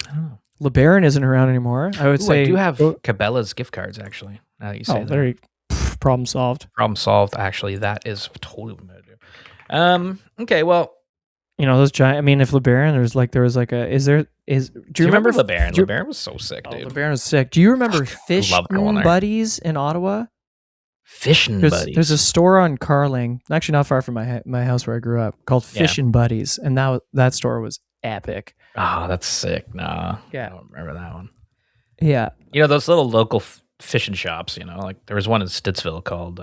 Oh. LeBaron isn't around anymore. I would say I do have Cabela's gift cards actually. Now that you say that. Very problem solved. Problem solved. Actually, that is totally what I'm gonna do. Okay, well, you know those giant. I mean, if LeBaron, there was like a. Do you remember LeBaron? LeBaron was so sick, dude. LeBaron was sick. Do you remember Fishing Buddies in Ottawa? Fishing Buddies. There's a store on Carling, actually not far from my house where I grew up, called Fishing Buddies, and that store was epic. Oh, that's sick. Nah, yeah, I don't remember that one. Yeah, you know those little local fishing shops. You know, like there was one in Stittsville called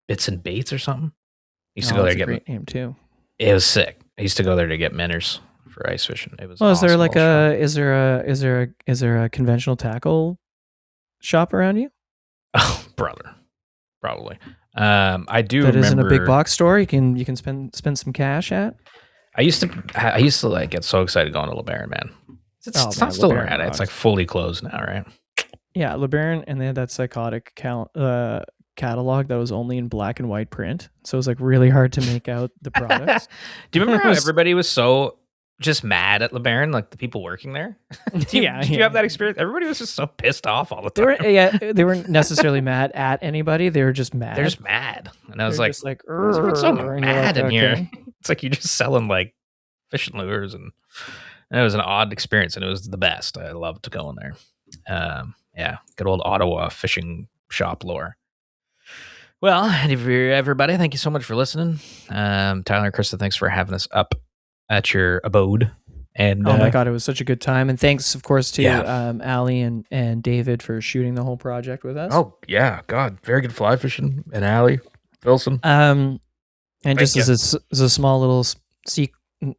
Bits and Baits or something. I used to go there to get. Great name too. It was sick. I used to go there to get minnows for ice fishing. It was. Well, awesome. Is there a conventional tackle shop around you? Oh, brother. Probably. I do. That isn't a big box store. You can spend some cash at. I used to like get so excited going to LeBaron, man. It's not still around. It's like fully closed now, right? Yeah, LeBaron, and they had that psychotic catalog that was only in black and white print, so it was like really hard to make out the products. Do you remember how everybody was so just mad at LeBaron, like the people working there? Did you have that experience? Everybody was just so pissed off all the time. They weren't necessarily mad at anybody. They were just mad. They're just mad, and I was like, just like, what's so mad in here? It's like you're just selling like fishing lures, and it was an odd experience, and it was the best. I loved going there. Yeah, good old Ottawa fishing shop lore. Well, everybody, thank you so much for listening. Tyler and Krista, thanks for having us up at your abode. And oh my god, it was such a good time. And thanks, of course, to Allie and David for shooting the whole project with us. Oh yeah, God, very good fly fishing. And Allie Wilson. And just as a small little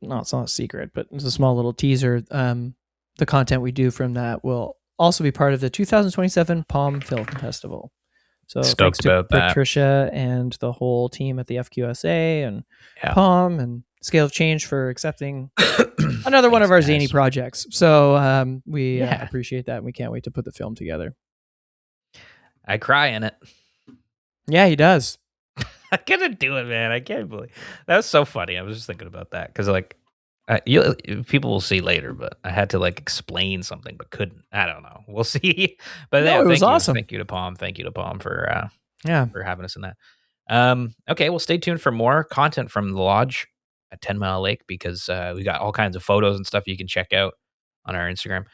no, it's not a secret, but it's a small little teaser. The content we do from that will also be part of the 2027 Palm Film Festival. So stoked about that. Patricia and the whole team at the FQSA and Palm and Scale of Change for accepting another one of our zany projects. So we appreciate that, and we can't wait to put the film together. I cry in it. Yeah, he does. I couldn't do it, man. I can't believe that was so funny. I was just thinking about that because, like, people will see later, but I had to like explain something, but couldn't. I don't know. We'll see. But it was awesome. Thank you to Palm. Thank you to Palm for having us in that. Okay, well, stay tuned for more content from the lodge at 10 Mile Lake because we got all kinds of photos and stuff you can check out on our Instagram.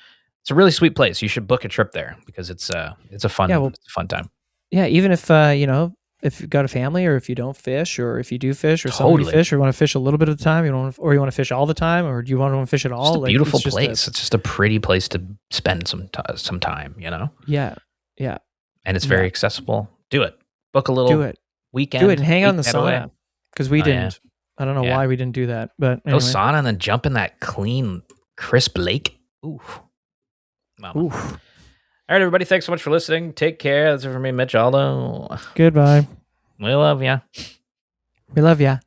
It's a really sweet place. You should book a trip there because it's a fun fun time. Yeah, even if if you've got a family, or if you don't fish, or if you do fish, or somebody fish, or want to fish a little bit of the time, you want to fish all the time, or do you want to fish it all? It's a beautiful place. It's just a pretty place to spend some time, you know? Yeah. And it's very accessible. Do it. Book a little weekend. Do it and hang out in the sauna. Because we didn't. I don't know why we didn't do that. But anyway. Go sauna and then jump in that clean, crisp lake. Oof. Oof. All right, everybody. Thanks so much for listening. Take care. That's it for me, Mitch Aldo. Goodbye. We love ya. We love ya.